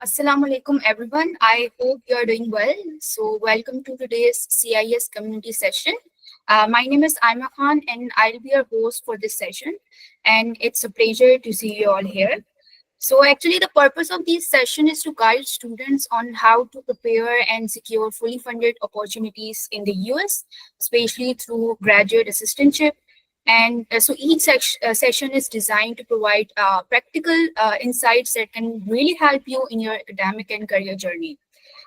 Assalamu alaikum, everyone. I hope you are doing well. So, welcome to today's CIS community session. My name is Aima Khan, and I'll be your host for this session. And it's a pleasure to see you all here. So, actually, the purpose of this session is to guide students on how to prepare and secure fully funded opportunities in the US, especially through graduate assistantship. And so each session is designed to provide practical insights that can really help you in your academic and career journey.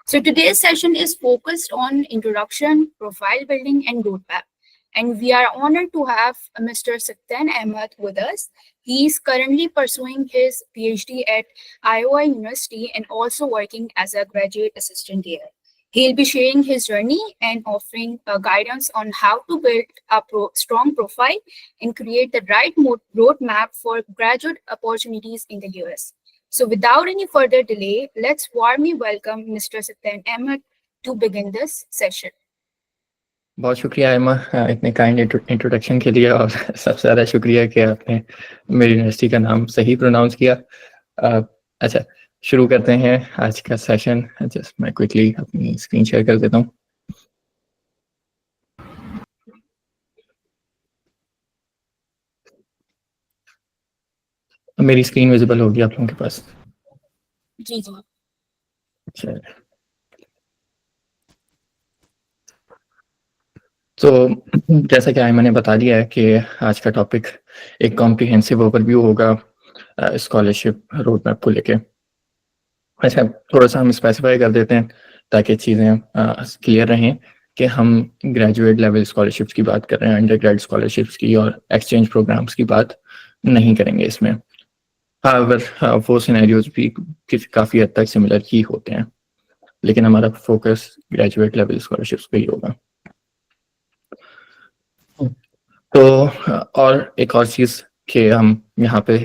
So today's session is focused on introduction, profile building, and roadmap. And we are honored to have Mr. Satyan Ahmed with us. He is currently pursuing his PhD at Iowa University and also working as a graduate assistant there. He'll be sharing his journey and offering guidance on how to build a strong profile and create the right roadmap for graduate opportunities in the US. So without any further delay, let's warmly welcome Mr. Satyan Ahmed to begin this session. बहुत शुक्रिया एमा इतने kind introduction के लिए और सबसे ज़्यादा शुक्रिया कि आपने मेरी यूनिवर्सिटी का नाम सही प्रोनाउंस किया। अच्छा, शुरू करते हैं आज का सेशन। जस्ट मैं क्विकली अपनी स्क्रीन शेयर कर देता हूँ। मेरी स्क्रीन विजिबल होगी आप लोगों के पास? जी जी। अच्छा, तो जैसा कि आयमा ने बता दिया है कि आज का टॉपिक एक कॉम्प्रिहेंसिव ओवरव्यू होगा स्कॉलरशिप रोड मैप को लेके। अच्छा, थोड़ा सा हम स्पेसिफाई कर देते हैं ताकि चीज़ें क्लियर रहें कि हम ग्रेजुएट लेवल स्कॉलरशिप्स की बात कर रहे हैं, अंडर ग्रेड स्कॉलरशिप्स की और एक्सचेंज प्रोग्राम्स की बात नहीं करेंगे इसमें। हाउएवर वो सिनेरियोज भी काफ़ी हद तक सिमिलर ही होते हैं, लेकिन हमारा फोकस ग्रेजुएट लेवल स्कॉलरशिप्स पे ही होगा। तो और एक और चीज़ कि हम यहाँ पे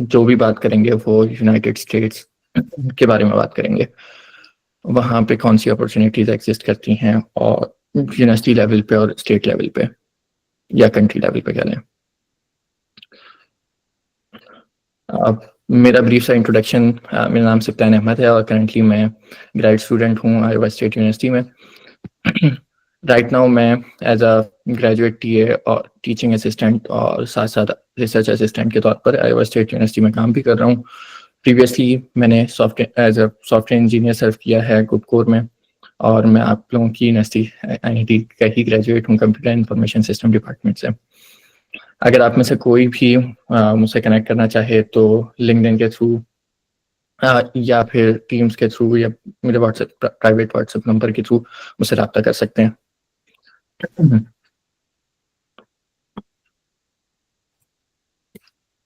जो भी बात करेंगे वो यूनाइटेड स्टेट्स के बारे में बात करेंगे, वहाँ पे कौन सी अपॉर्चुनिटीज़ एग्जिस्ट करती हैं और यूनिवर्सिटी लेवल पे और स्टेट लेवल पे या कंट्री लेवल पे कह लें। मेरा ब्रीफ सा इंट्रोडक्शन, मेरा नाम सत्यान अहमद है और करंटली मैं ग्रेजुएट स्टूडेंट हूँ आयोवा स्टेट यूनिवर्सिटी में। राइट नाउ मैं एज अ ग्रेजुएट टीए और टीचिंग असिस्टेंट और साथ साथ रिसर्च असिस्टेंट के तौर पर आयोवा स्टेट यूनिवर्सिटी में काम भी कर रहा हूँ। प्रीवियसली मैंने एज अ सॉफ्टवेयर इंजीनियर सर्व किया है गुडकोर में, और मैं आप लोगों की यूनिवर्सिटी IIT का ही ग्रेजुएट हूँ कंप्यूटर इंफॉर्मेशन सिस्टम डिपार्टमेंट से। अगर आप में से कोई भी मुझसे कनेक्ट करना चाहे तो लिंक्डइन के थ्रू या फिर टीम्स के थ्रू या मेरे प्राइवेट व्हाट्सएप नंबर के थ्रू मुझसे रब्ता कर सकते हैं।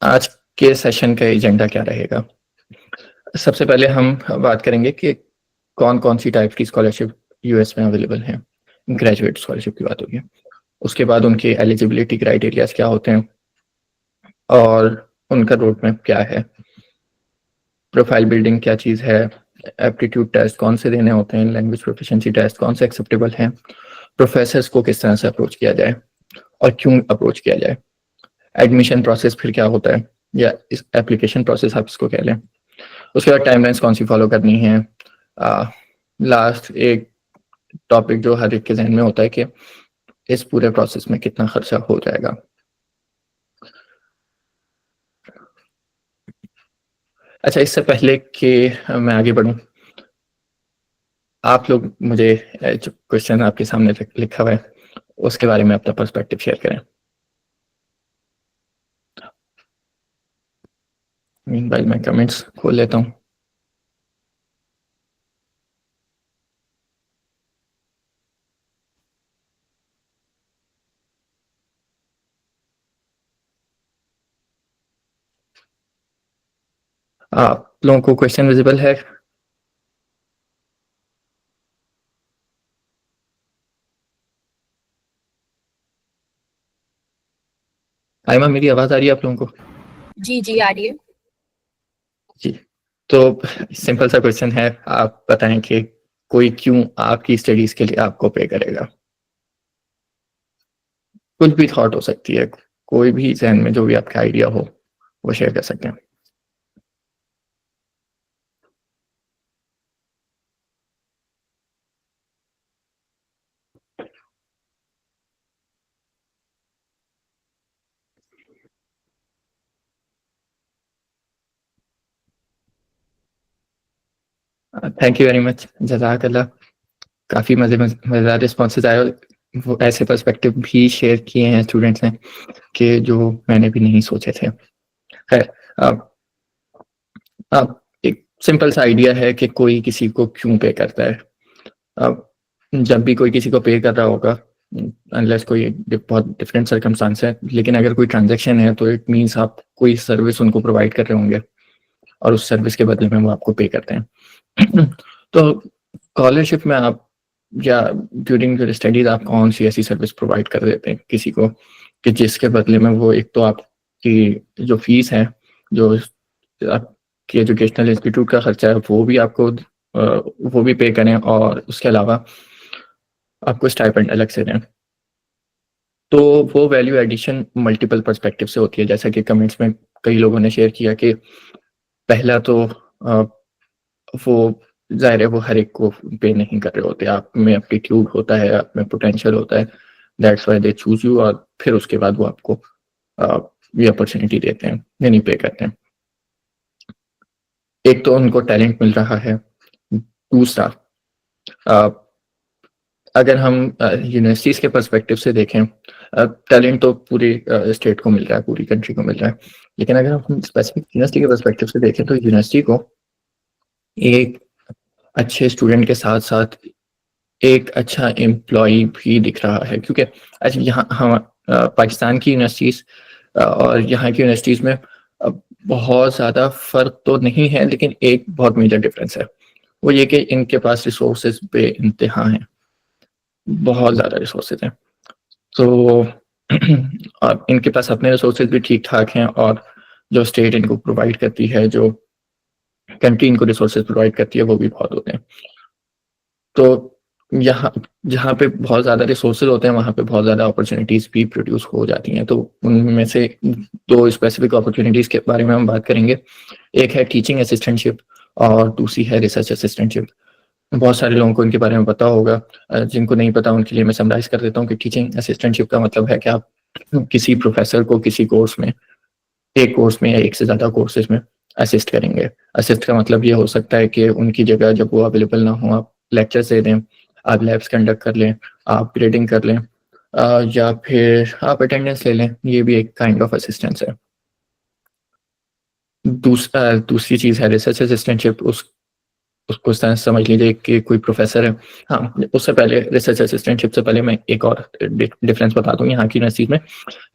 आज के सेशन का एजेंडा क्या रहेगा? सबसे पहले हम बात करेंगे कि कौन कौन सी टाइप की स्कॉलरशिप यूएस में अवेलेबल हैं, ग्रेजुएट स्कॉलरशिप की बात होगी। उसके बाद उनके एलिजिबिलिटी क्राइटेरियाज क्या होते हैं और उनका रोड मैप क्या है, प्रोफाइल बिल्डिंग क्या चीज़ है, एप्टीट्यूड टेस्ट कौन से देने होते हैं, लैंग्वेज प्रोफिशिएंसी टेस्ट कौन से एक्सेप्टेबल हैं, प्रोफेसर्स को किस तरह से अप्रोच किया जाए और क्यों अप्रोच किया जाए, एडमिशन प्रोसेस फिर क्या होता है या इस एप्लीकेशन प्रोसेस आप इसको कह लें। उसके बाद टाइमलाइंस कौन सी फॉलो करनी है। लास्ट एक टॉपिक जो हर एक के जहन में होता है कि इस पूरे प्रोसेस में कितना खर्चा हो जाएगा। अच्छा, इससे पहले कि मैं आगे बढ़ूं, आप लोग मुझे जो क्वेश्चन आपके सामने लिखा हुआ है उसके बारे में अपना पर्सपेक्टिव शेयर करें। मीनवाइल मैं कमेंट्स खोल लेता हूं। आप लोगों को क्वेश्चन विजिबल है? आयमा, मेरी आवाज आ रही है आप लोगों को? जी जी, आ रही है जी। तो सिंपल सा क्वेश्चन है, आप बताएं कि कोई क्यों आपकी स्टडीज के लिए आपको पे करेगा। कुछ भी थॉट हो सकती है, कोई भी जहन में जो भी आपका आइडिया हो वो शेयर कर सकते हैं। थैंक यू वेरी मच, जज़ाकल्लाह। काफ़ी मज़ेदार रिस्पॉन्सेज आए और वो ऐसे पर्सपेक्टिव भी शेयर किए हैं स्टूडेंट्स ने कि जो मैंने भी नहीं सोचे थे। खैर, अब एक सिंपल सा आइडिया है कि कोई किसी को क्यों पे करता है। अब जब भी कोई किसी को पे कर रहा होगा, अनलेस कोई बहुत डिफरेंट सर्कमस्टांस है, लेकिन अगर कोई ट्रांजैक्शन है तो इट मीन्स आप कोई सर्विस उनको प्रोवाइड कर रहे होंगे और उस सर्विस के बदले में वो आपको पे करते हैं। तो स्कॉलरशिप में आप या ड्यूरिंग योर स्टडीज आप कौन सी ऐसी सर्विस प्रोवाइड कर देते हैं किसी को कि जिसके बदले में वो एक तो आपकी जो फीस है, जो आपकी एजुकेशनल इंस्टीट्यूट का खर्चा है, वो भी आपको वो भी पे करें और उसके अलावा आपको स्टाइपेंड अलग से दें। तो वो वैल्यू एडिशन मल्टीपल पर्सपेक्टिव से होती है, जैसा कि कमेंट्स में कई लोगों ने शेयर किया कि पहला तो वो ज़ाहिर है वो हर एक को पे नहीं कर रहे होते, आप में एप्टीट्यूड होता है, आप में पोटेंशियल होता है, that's why they choose you, और फिर उसके बाद वो आपको ये अपॉर्चुनिटी देते हैं यानी पे करते हैं। एक तो उनको टैलेंट मिल रहा है, दूसरा अगर हम यूनिवर्सिटीज़ के पर्सपेक्टिव से देखें, टैलेंट तो पूरी स्टेट को मिल रहा है, पूरी कंट्री को मिल रहा है, लेकिन अगर हम स्पेसिफिक यूनिवर्सिटी के पर्सपेक्टिव से देखें तो यूनिवर्सिटी को एक अच्छे स्टूडेंट के साथ साथ एक अच्छा एम्प्लॉय भी दिख रहा है, क्योंकि अच्छा यहाँ हम पाकिस्तान की यूनिवर्सिटीज़ और यहाँ की यूनिवर्सिटीज़ में बहुत ज़्यादा फ़र्क तो नहीं है, लेकिन एक बहुत मेजर डिफरेंस है, वो ये कि इनके पास रिसोर्सेज पे इंतहा हैं, बहुत ज़्यादा रिसोर्सेज हैं। तो और इनके पास अपने रिसोर्सेज भी ठीक ठाक हैं, और जो स्टेट इनको प्रोवाइड करती है, जो कंट्री इनको रिसोर्सेज प्रोवाइड करती है, वो भी बहुत होते हैं। तो यहाँ जहाँ पे बहुत ज़्यादा रिसोर्सेज होते हैं वहाँ पे बहुत ज़्यादा अपॉर्चुनिटीज़ भी प्रोड्यूस हो जाती हैं। तो उनमें से दो स्पेसिफिक अपॉर्चुनिटीज़ के बारे में हम बात करेंगे। एक है टीचिंग असिस्टेंटशिप और दूसरी है रिसर्च असिस्टेंटशिप। बहुत सारे लोगों को इनके बारे में पता होगा, जिनको नहीं पता उनके लिए मैं समराइज कर देता हूँ कि टीचिंग असिस्टेंटशिप का मतलब है कि आप किसी प्रोफेसर को किसी कोर्स में, एक कोर्स में या एक से ज़्यादा कोर्सेज में असिस्ट करेंगे। असिस्ट का मतलब ये हो सकता है कि उनकी जगह जब वो अवेलेबल ना हो, आप लेक्चर्स दे दें, आप लैब्स कंडक्ट कर लें, आप ग्रेडिंग कर लें, या फिर आप अटेंडेंस ले लें, ये भी एक काइंड ऑफ असिस्टेंस है। दूसरी चीज़ है रिसर्च असिस्टेंटशिप। उसको समझ लीजिए कि कोई प्रोफेसर है। हाँ, उससे पहले रिसर्च असिस्टेंटशिप से पहले मैं एक और डिफरेंस बता दूँ यहाँ की यूनिवर्सिटी में।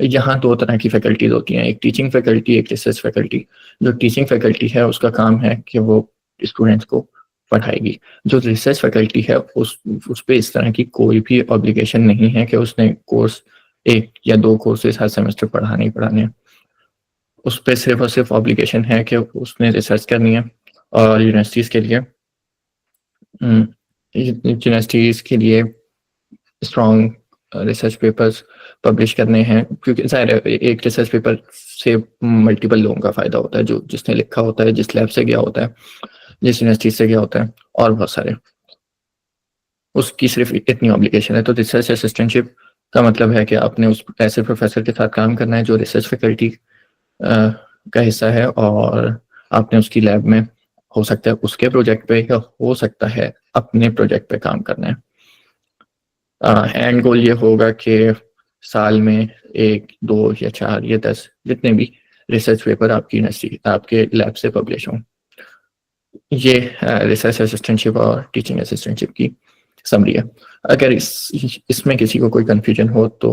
यहाँ दो तरह की फैकल्टीज होती हैं, एक टीचिंग फैकल्टी, एक रिसर्च फैकल्टी। जो टीचिंग फैकल्टी है उसका काम है कि वो स्टूडेंट्स को पढ़ाएगी। जो रिसर्च फैकल्टी है उस पर इस तरह की कोई भी ऑब्लिगेशन नहीं है कि उसने कोर्स एक या दो कोर्सेज हर सेमेस्टर पढ़ाने ही पढ़ाने हैं। उस पर सिर्फ और सिर्फ ऑब्लिगेशन है कि उसने रिसर्च करनी है, और यूनिवर्सिटीज़ के लिए यूनिवर्सिटीज़ के लिए स्ट्रॉन्ग रिसर्च पेपर्स पब्लिश करने हैं, क्योंकि ज़ाहिर है एक रिसर्च पेपर से मल्टीपल लोगों का फ़ायदा होता है, जो जिसने लिखा होता है, जिस लैब से गया होता है, जिस यूनिवर्सिटी से गया होता है, और बहुत सारे। उसकी सिर्फ इतनी ऑब्लिगेशन है। तो रिसर्च असिस्टेंटशिप का मतलब है कि आपने उस ऐसे प्रोफेसर के साथ काम करना है जो रिसर्च फैकल्टी का हिस्सा है, और आपने उसकी लैब में हो सकता है उसके प्रोजेक्ट पे या हो सकता है अपने प्रोजेक्ट पे काम करना है। एंड गोल ये होगा कि साल में 1, 2 या 4 या 10 जितने भी रिसर्च पेपर आपकी यूनिवर्सिटी आपके लैब से पब्लिश हों। ये रिसर्च असिस्टेंटशिप और टीचिंग असिस्टेंटशिप की समरी है। अगर इसमें किसी को कोई कन्फ्यूजन हो तो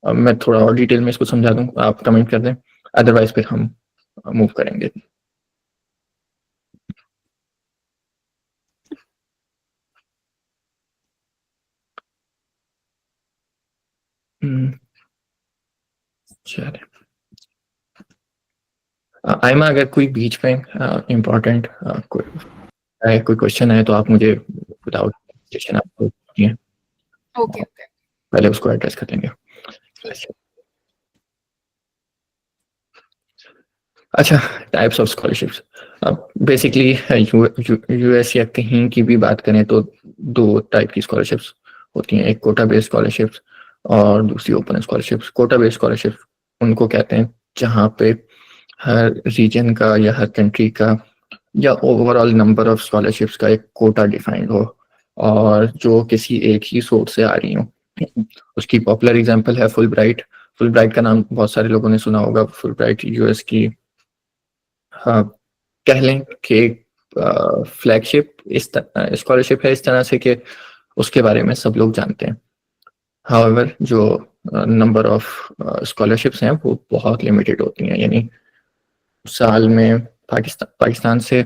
मैं थोड़ा और डिटेल में इसको समझा दूँ, आप कमेंट कर दें, अदरवाइज फिर हम मूव करेंगे। चलिए, आइमा, अगर कोई बीच में इम्पोर्टेंट कोई क्वेश्चन है तो आप मुझे विदाउट क्वेश्चन आपको दिए, ओके ओके। पहले उसको एड्रेस कर लेंगे। अच्छा, टाइप्स ऑफ स्कॉलरशिप्स। अब बेसिकली यूएस या कहीं की भी बात करें तो दो टाइप की स्कॉलरशिप्स होती हैं, एक कोटा बेस्ड स्कॉलरशिप्स और दूसरी open scholarships. Quota based scholarship उनको कहते हैं जहाँ पे हर रीजन का या हर कंट्री का या ओवरऑल नंबर ऑफ स्कॉलरशिप्स का एक कोटा डिफाइंड हो और जो किसी एक ही सोर्स से आ रही हो। उसकी पॉपुलर एग्जांपल है फुल ब्राइट का नाम बहुत सारे लोगों ने सुना होगा। फुल ब्राइट यूएस की कह लें कि फ्लैगशिप इस स्कॉलरशिप है, इस तरह से कि उसके बारे में सब लोग जानते हैं। हाउएवर जो नंबर ऑफ स्कॉलरशिप्स हैं वो बहुत लिमिटेड होती हैं, यानी साल में पाकिस्तान से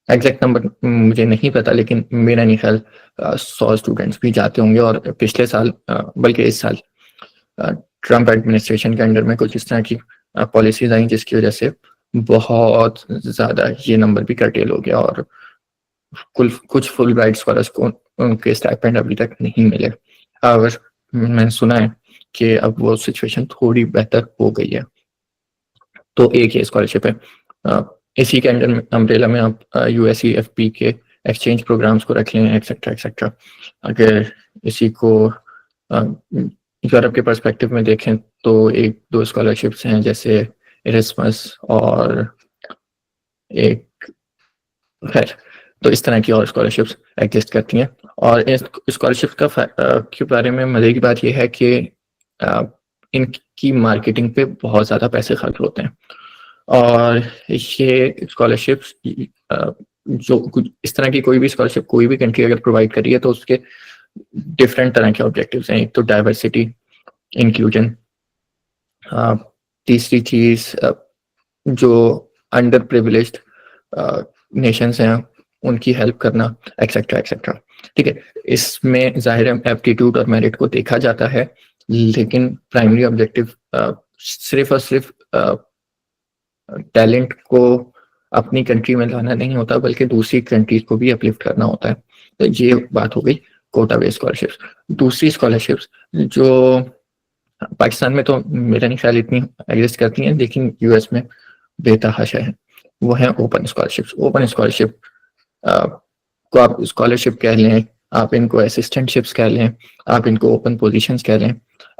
एग्जैक्ट नंबर मुझे नहीं पता, लेकिन मेरा नहीं ख्याल 100 स्टूडेंट्स भी जाते होंगे। और पिछले साल बल्कि इस साल ट्रम्प एडमिनिस्ट्रेशन के अंडर में कुछ इस तरह की पॉलिसीज आई जिसकी वजह से बहुत ज़्यादा ये नंबर भी कर्टेल हो गया और कुछ फुल ब्राइट स्कॉलर्स को उनके स्टाइपेंड अभी तक नहीं मिले। और मैंने सुना है कि अब वो सिचुएशन थोड़ी बेहतर हो गई है। तो एक ये स्कॉलरशिप है। इसी के अंडर अम्ब्रेला में आप USEFP के एक्सचेंज प्रोग्राम्स को रख लें, एक्सेट्रा एक्सेट्रा। अगर इसी को यूरोप के पर्सपेक्टिव में देखें तो एक दो स्कॉलरशिप्स हैं जैसे इरेस्मस और एक खैर, तो इस तरह की और स्कॉलरशिप्स एग्जिस्ट करती हैं। और इस स्कॉलरशिप के बारे में मजे की बात यह है कि इनकी मार्केटिंग पे बहुत ज़्यादा पैसे खर्च होते हैं और ये स्कॉलरशिप्स जो इस तरह की कोई भी स्कॉलरशिप कोई भी कंट्री अगर प्रोवाइड कर रही है तो उसके डिफरेंट तरह के ऑब्जेक्टिव्स हैं। एक तो डाइवर्सिटी, इंक्लूजन, तीसरी चीज जो अंडर प्रिविलेज्ड नेशंस हैं उनकी हेल्प करना, एक्सेट्रा एक्सेट्रा। ठीक है, इसमें जाहिर है एप्टीट्यूड और मेरिट को देखा जाता है, लेकिन प्राइमरी ऑब्जेक्टिव सिर्फ और सिर्फ टैलेंट को अपनी कंट्री में लाना नहीं होता बल्कि दूसरी कंट्रीज को भी अपलिफ्ट करना होता है। तो ये बात हो गई कोटा बेस्ड स्कॉलरशिप्स। दूसरी स्कॉलरशिप्स जो पाकिस्तान में तो मेरा नहीं ख्याल इतनी एग्जिस्ट करती हैं, लेकिन यूएस में बेतहाशा है, वो है ओपन स्कॉलरशिप्स। ओपन स्कॉलरशिप को आप स्कॉलरशिप कह लें, आप इनको असिस्टेंटशिप्स कह लें, आप इनको ओपन पोजीशंस कह लें,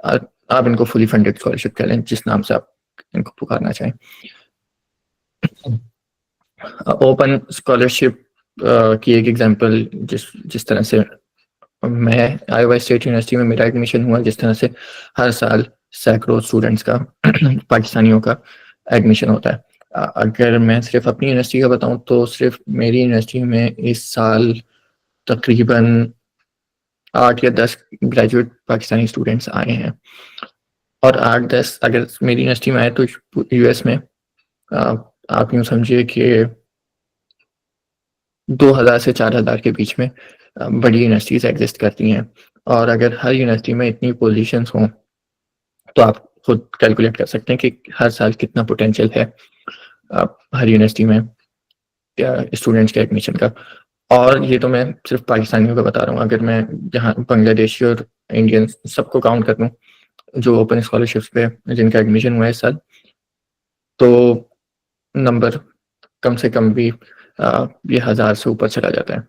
आप इनको फुली फंडेड स्कॉलरशिप कह लें, जिस नाम से आप इनको पुकारना चाहें। ओपन स्कॉलरशिप की एक एग्जांपल जिस तरह से मैं आयोवा स्टेट यूनिवर्सिटी में मेरा एडमिशन हुआ, जिस तरह से हर साल सैकड़ों स्टूडेंट्स का पाकिस्तानियों का एडमिशन होता है। अगर मैं सिर्फ अपनी यूनिवर्सिटी का बताऊं तो सिर्फ मेरी यूनिवर्सिटी में इस साल तकरीबन 8 या 10 ग्रेजुएट पाकिस्तानी स्टूडेंट्स आए हैं। और 8-10 अगर मेरी यूनिवर्सिटी में आए तो यूएस में आप यूँ समझिए कि 2000 से 4000 के बीच में बड़ी यूनिवर्सिटीज एग्जिस्ट करती हैं। और अगर हर यूनिवर्सिटी में इतनी पोजीशंस हों तो आप खुद कैलकुलेट कर सकते हैं कि हर साल कितना पोटेंशियल है हर यूनिवर्सिटी में स्टूडेंट्स के एडमिशन का। और ये तो मैं सिर्फ पाकिस्तानियों का बता रहा हूँ, अगर मैं यहाँ बांग्लादेशी और इंडियन सबको काउंट कर दूँ जो ओपन स्कॉलरशिप्स पे जिनका एडमिशन हुआ है इस साल, तो नंबर कम से कम भी ये 1000 से ऊपर चला जाता है।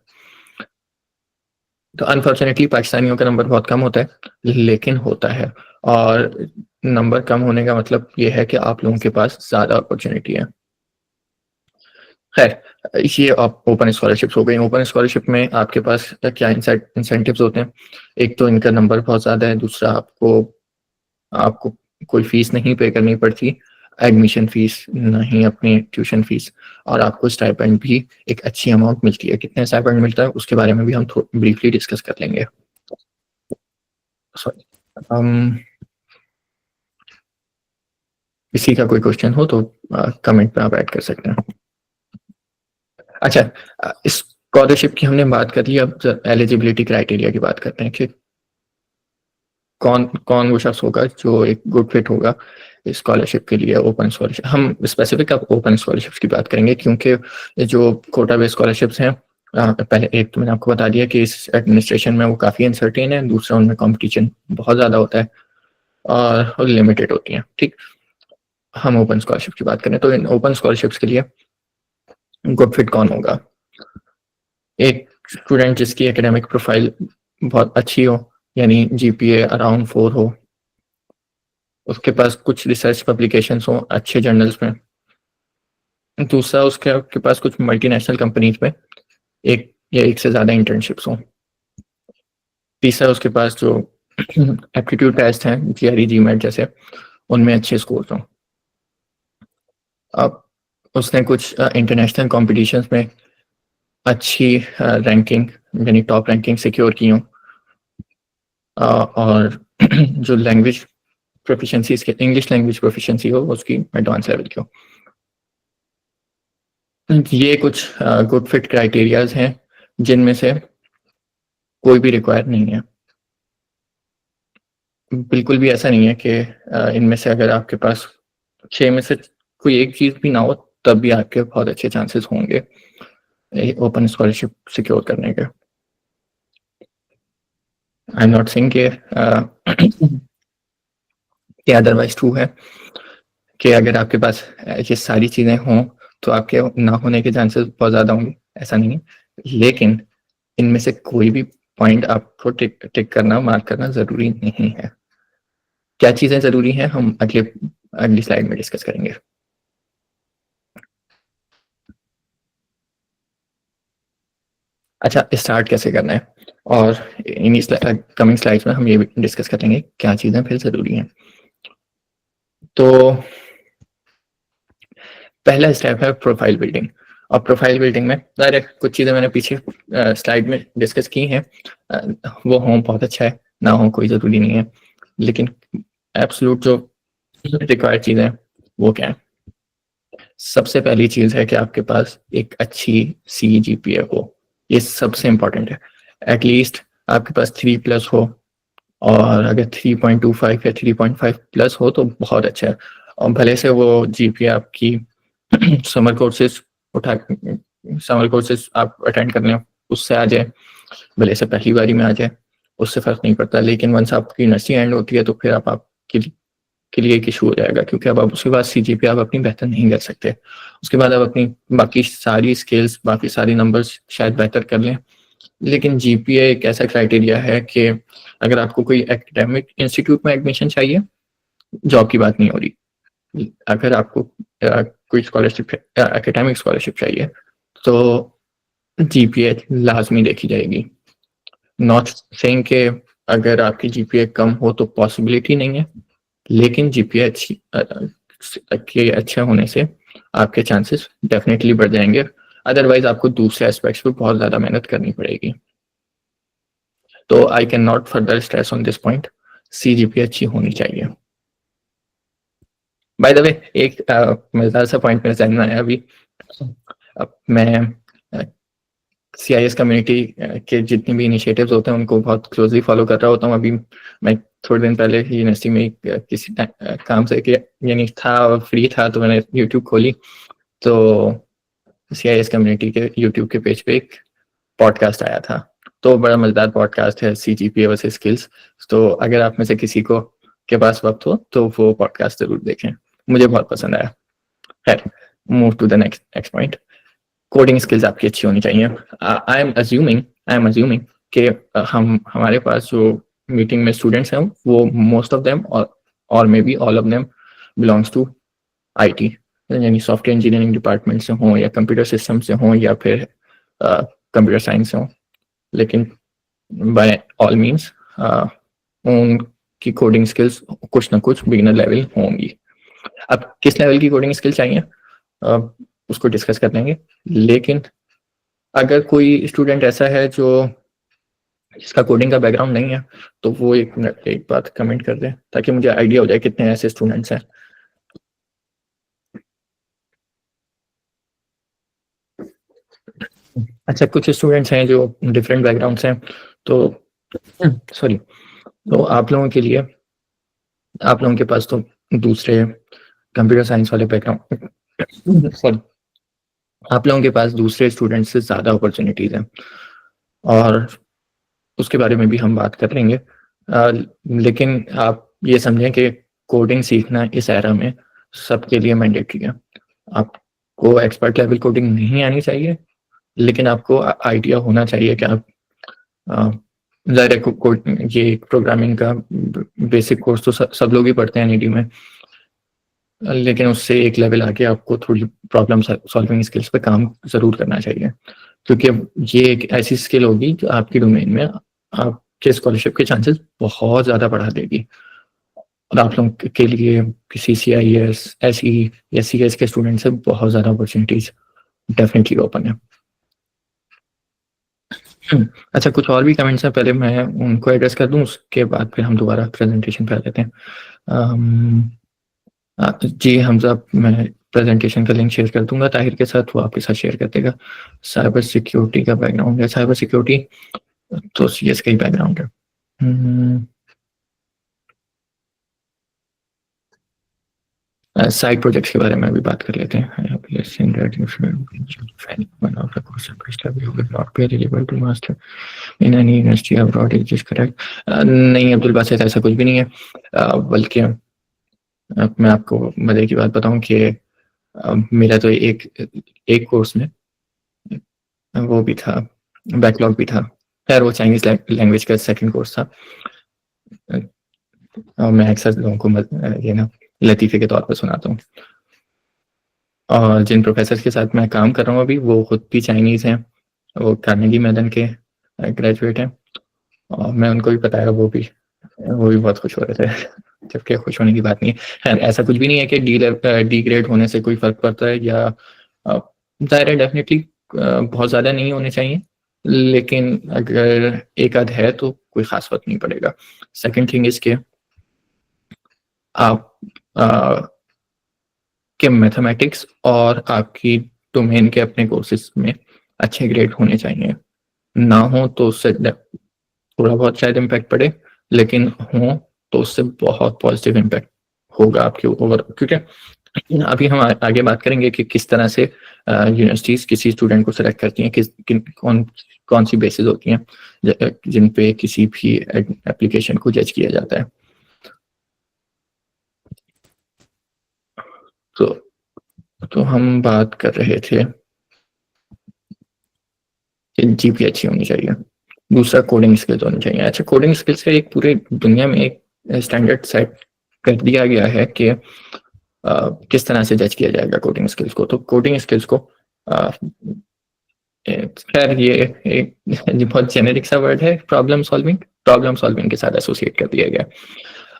तो अनफॉर्चुनेटली पाकिस्तानियों का नंबर बहुत कम होता है, लेकिन होता है। और नंबर कम होने का मतलब ये है कि आप लोगों के पास ज़्यादा अपॉर्चुनिटी है। खैर, ये आप ओपन स्कॉलरशिप्स हो गई। ओपन स्कॉलरशिप में आपके पास क्या इंसेंटिव्स होते हैं? एक तो इनका नंबर बहुत ज़्यादा है, दूसरा आपको कोई फीस नहीं पे करनी पड़ती, एडमिशन फीस नहीं, अपनी ट्यूशन फीस, और आपको स्टाइपेंड भी एक अच्छी अमाउंट मिलती है। कितने स्टाइपेंड मिलता है उसके बारे में भी हम ब्रीफली डिस्कस कर लेंगे। सॉरी, इसी का कोई क्वेश्चन हो तो कमेंट पे आप ऐड कर सकते हैं। अच्छा, स्कॉलरशिप की हमने बात कर ली, अब एलिजिबिलिटी क्राइटेरिया की बात करते हैं कि कौन कौन वो शख्स होगा जो एक गुड फिट होगा स्कॉलरशिप के लिए। ओपन स्कॉलरशिप हम स्पेसिफिक अब ओपन स्कॉलरशिप्स की बात करेंगे, क्योंकि जो कोटा बेस्ड स्कॉलरशिप्स हैं, पहले एक तो मैंने आपको बता दिया कि इस एडमिनिस्ट्रेशन में वो काफ़ी अनसर्टेन है, दूसरा उनमें कंपटीशन बहुत ज़्यादा होता है और लिमिटेड होती हैं। ठीक, हम ओपन स्कॉलरशिप की बात करें तो इन ओपन स्कॉलरशिप्स के लिए गुड फिट कौन होगा? एक स्टूडेंट जिसकी एकेडमिक प्रोफाइल बहुत अच्छी हो, यानी GPA अराउंड 4 हो, उसके पास कुछ रिसर्च पब्लिकेशंस हो अच्छे जर्नल्स में, दूसरा उसके आपके पास कुछ मल्टीनेशनल कंपनीज में एक या एक से ज़्यादा इंटर्नशिप्स हों। तीसरा उसके पास जो एप्टीट्यूड टेस्ट हैं जीआरई जीमेट जैसे, उनमें अच्छे स्कोर्स हों। अब उसने कुछ इंटरनेशनल कॉम्पिटिशन्स में अच्छी रैंकिंग यानी टॉप रैंकिंग सिक्योर की हों, और जो लैंग्वेज प्रोफिशिएंसी इसके इंग्लिश लैंग्वेज प्रोफिशिएंसी हो उसकी एडवांस लेवल की हो। ये कुछ गुड फिट क्राइटेरियाज हैं जिनमें से कोई भी रिक्वायर नहीं है। बिल्कुल भी ऐसा नहीं है कि इनमें से अगर आपके पास 6 में से कोई एक चीज़ भी ना हो तब भी आपके बहुत अच्छे चांसेस होंगे ओपन स्कॉलरशिप सिक्योर करने के। आई एम नॉट सेइंग कि अदरवाइज ट्रू है कि अगर आपके पास ये सारी चीज़ें हों तो आपके ना होने के चांसेस बहुत ज़्यादा होंगे, ऐसा नहीं है। लेकिन इनमें से कोई भी पॉइंट आपको टिक करना, मार्क करना ज़रूरी नहीं है। क्या चीज़ें ज़रूरी हैं हम अगली स्लाइड में डिस्कस करेंगे। अच्छा, स्टार्ट कैसे करना है, और इन्हीं कमिंग स्लाइड्स में हम ये भी डिस्कस करेंगे क्या चीज़ें फिर ज़रूरी हैं। तो पहला स्टेप है प्रोफाइल बिल्डिंग। और प्रोफाइल बिल्डिंग में डायरेक्ट कुछ चीज़ें मैंने पीछे स्लाइड में डिस्कस की हैं, वो हों बहुत अच्छा है, ना हो कोई ज़रूरी नहीं है, लेकिन एब्सोल्यूट जो रिक्वायर्ड चीज़ें हैं वो क्या है। सबसे पहली चीज़ है कि आपके पास एक अच्छी CGPA हो, ये सबसे इम्पोर्टेंट है। एटलीस्ट आपके पास 3+ हो, और अगर 3.25 या 3.5 प्लस हो तो बहुत अच्छा है। और भले से वो GPA आपकी समर कोर्सेज आप अटेंड कर लें उससे आ जाए, भले से पहली बारी में आ जाए, उससे फर्क नहीं पड़ता। लेकिन वंस आपकी यूनिवर्सिटी एंड होती है तो फिर आपके लिए एक इशू हो जाएगा, क्योंकि अब आप उसके बाद CGPA आप अपनी बेहतर नहीं कर सकते। उसके बाद आप अपनी बाकी सारी स्किल्स, बाकी सारी नंबर्स शायद बेहतर कर लें, लेकिन GPA एक ऐसा क्राइटेरिया है कि अगर आपको कोई एकेडमिक इंस्टीट्यूट में एडमिशन चाहिए, जॉब की बात नहीं हो रही, अगर आपको कोई स्कॉलरशिप, एकेडमिक स्कॉलरशिप चाहिए तो GPA लाजमी देखी जाएगी। नॉट सेइंग कि अगर आपकी GPA कम हो तो पॉसिबिलिटी नहीं है, लेकिन GPA के अच्छे होने से आपके चांसेस डेफिनेटली बढ़ जाएंगे। अदरवाइज आपको दूसरे एस्पेक्ट्स पे बहुत ज़्यादा मेहनत करनी पड़ेगी। तो I can not further stress on this point, CGPA अच्छी होनी चाहिए। बाय द वे, एक मजेदार सा पॉइंट मेरे जहन में आया अभी। अब मैं CIS कम्युनिटी के जितनी भी इनिशिएटिव्स होते हैं उनको बहुत क्लोजली फॉलो कर रहा होता हूँ। अभी मैं थोड़े दिन पहले यूनिवर्सिटी में किसी काम से यानी था और फ्री था तो मैंने YouTube खोली, तो CIS कम्युनिटी के YouTube के पेज पे एक पॉडकास्ट आया था। तो बड़ा मजेदार पॉडकास्ट है, CGPA वर्सेस स्किल्स। तो अगर आप में से किसी को के पास वक्त हो तो वो पॉडकास्ट जरूर देखें, मुझे बहुत पसंद आया। खैर, move to the next point. Coding skills आपकी अच्छी होनी चाहिए। आई एम अज्यूमिंग कि हमारे पास जो मीटिंग में स्टूडेंट्स हैं वो मोस्ट ऑफ देम और may be all of them belongs to IT, यानी सॉफ्टवेयर इंजीनियरिंग डिपार्टमेंट से हों या कंप्यूटर सिस्टम से हों या फिर कंप्यूटर साइंस से हों। लेकिन बाय ऑल मीन्स उनकी कोडिंग स्किल्स कुछ ना कुछ बिगिनर लेवल होंगी। अब किस लेवल की कोडिंग स्किल चाहिए उसको डिस्कस कर लेंगे। लेकिन अगर कोई स्टूडेंट ऐसा है जो जिसका कोडिंग का बैकग्राउंड नहीं है तो वो एक बात कमेंट कर दे ताकि मुझे आइडिया हो जाए कितने ऐसे स्टूडेंट्स हैं। अच्छा, कुछ स्टूडेंट्स हैं जो डिफरेंट बैकग्राउंड से हैं, तो सॉरी, तो आप लोगों के पास तो दूसरे कंप्यूटर साइंस वाले बैकग्राउंड सॉरी आप लोगों के पास दूसरे स्टूडेंट्स से ज़्यादा अपॉर्चुनिटीज़ हैं, और उसके बारे में भी हम बात कर लेंगे। लेकिन आप ये समझें कि कोडिंग सीखना इस एरा में सबके लिए मैंडेटरी है। आपको एक्सपर्ट लेवल कोडिंग नहीं आनी चाहिए, लेकिन आपको आइडिया होना चाहिए कि आप ये प्रोग्रामिंग का बेसिक कोर्स तो सब लोग ही पढ़ते हैं NED में। लेकिन उससे एक लेवल आके आपको थोड़ी प्रॉब्लम सॉल्विंग स्किल्स पे काम ज़रूर करना चाहिए, क्योंकि ये एक ऐसी स्किल होगी जो आपकी डोमेन में आपके स्कॉलरशिप के चांसेस बहुत ज़्यादा बढ़ा देगी। और आप लोग के लिए किसी CIS, SE या CS के स्टूडेंट से बहुत ज़्यादा अपॉर्चुनिटीज़ डेफिनेटली ओपन है। अच्छा, कुछ और भी कमेंट्स हैं, पहले मैं उनको एड्रेस कर दूं, उसके बाद फिर हम दोबारा प्रेजेंटेशन पे आ जाते हैं। जी हमजा, मैं प्रेजेंटेशन का लिंक शेयर कर दूंगा ताहिर के साथ, वो आपके साथ शेयर कर देगा। साइबर सिक्योरिटी का बैकग्राउंड है, साइबर सिक्योरिटी तो CS का ही बैकग्राउंड है। साइड प्रोजेक्ट्स के बारे में भी बात कर लेते हैं। नहीं अब्दुल बासित, ऐसा कुछ भी नहीं है, बल्कि मैं आपको मजे की बात बताऊं कि मेरा तो एक कोर्स में वो भी था, बैकलॉग भी था। खैर वो चाइनीज लैंग्वेज का सेकंड कोर्स था। मैं अक्सर लोगों को ये ना लतीफ़े के तौर पर सुनाता हूँ। और जिन प्रोफेसर के साथ मैं काम कर रहा हूँ अभी, वो खुद भी चाइनीज़ हैं, वो कार्नेगी मेलन के ग्रेजुएट हैं, और मैं उनको भी बताया, वो भी बहुत खुश हो रहे थे। जबकि खुश होने की बात नहीं है, ऐसा कुछ भी नहीं है कि डी ग्रेड होने से कोई फर्क पड़ता है, या ज़ाहिर है डेफिनेटली बहुत ज़्यादा नहीं होने चाहिए, लेकिन अगर एक आध है तो कोई ख़ास फर्क नहीं पड़ेगा। सेकंड थिंग इज़ के आप के मैथमेटिक्स और आपकी डोमेन के अपने कोर्सेज में अच्छे ग्रेड होने चाहिए। ना हो तो उससे थोड़ा बहुत शायद इम्पैक्ट पड़े, लेकिन हो तो उससे बहुत पॉजिटिव इम्पैक्ट होगा आपके ओवर। क्योंकि अभी हम आगे बात करेंगे कि किस तरह से यूनिवर्सिटीज किसी स्टूडेंट को सेलेक्ट करती हैं, कौन सी बेसिस होती हैं जिन पे किसी भी एप्लीकेशन को जज किया जाता है। तो हम बात कर रहे थे कि GPA अच्छी होनी चाहिए, दूसरा कोडिंग स्किल्स होनी चाहिए। अच्छा, कोडिंग स्किल्स का एक पूरे दुनिया में एक स्टैंडर्ड सेट कर दिया गया है कि किस तरह से जज किया जाएगा कोडिंग स्किल्स को। तो कोडिंग स्किल्स को खैर ये एक बहुत जेनेरिक सा वर्ड है, प्रॉब्लम सॉल्विंग के साथ एसोसिएट कर दिया गया।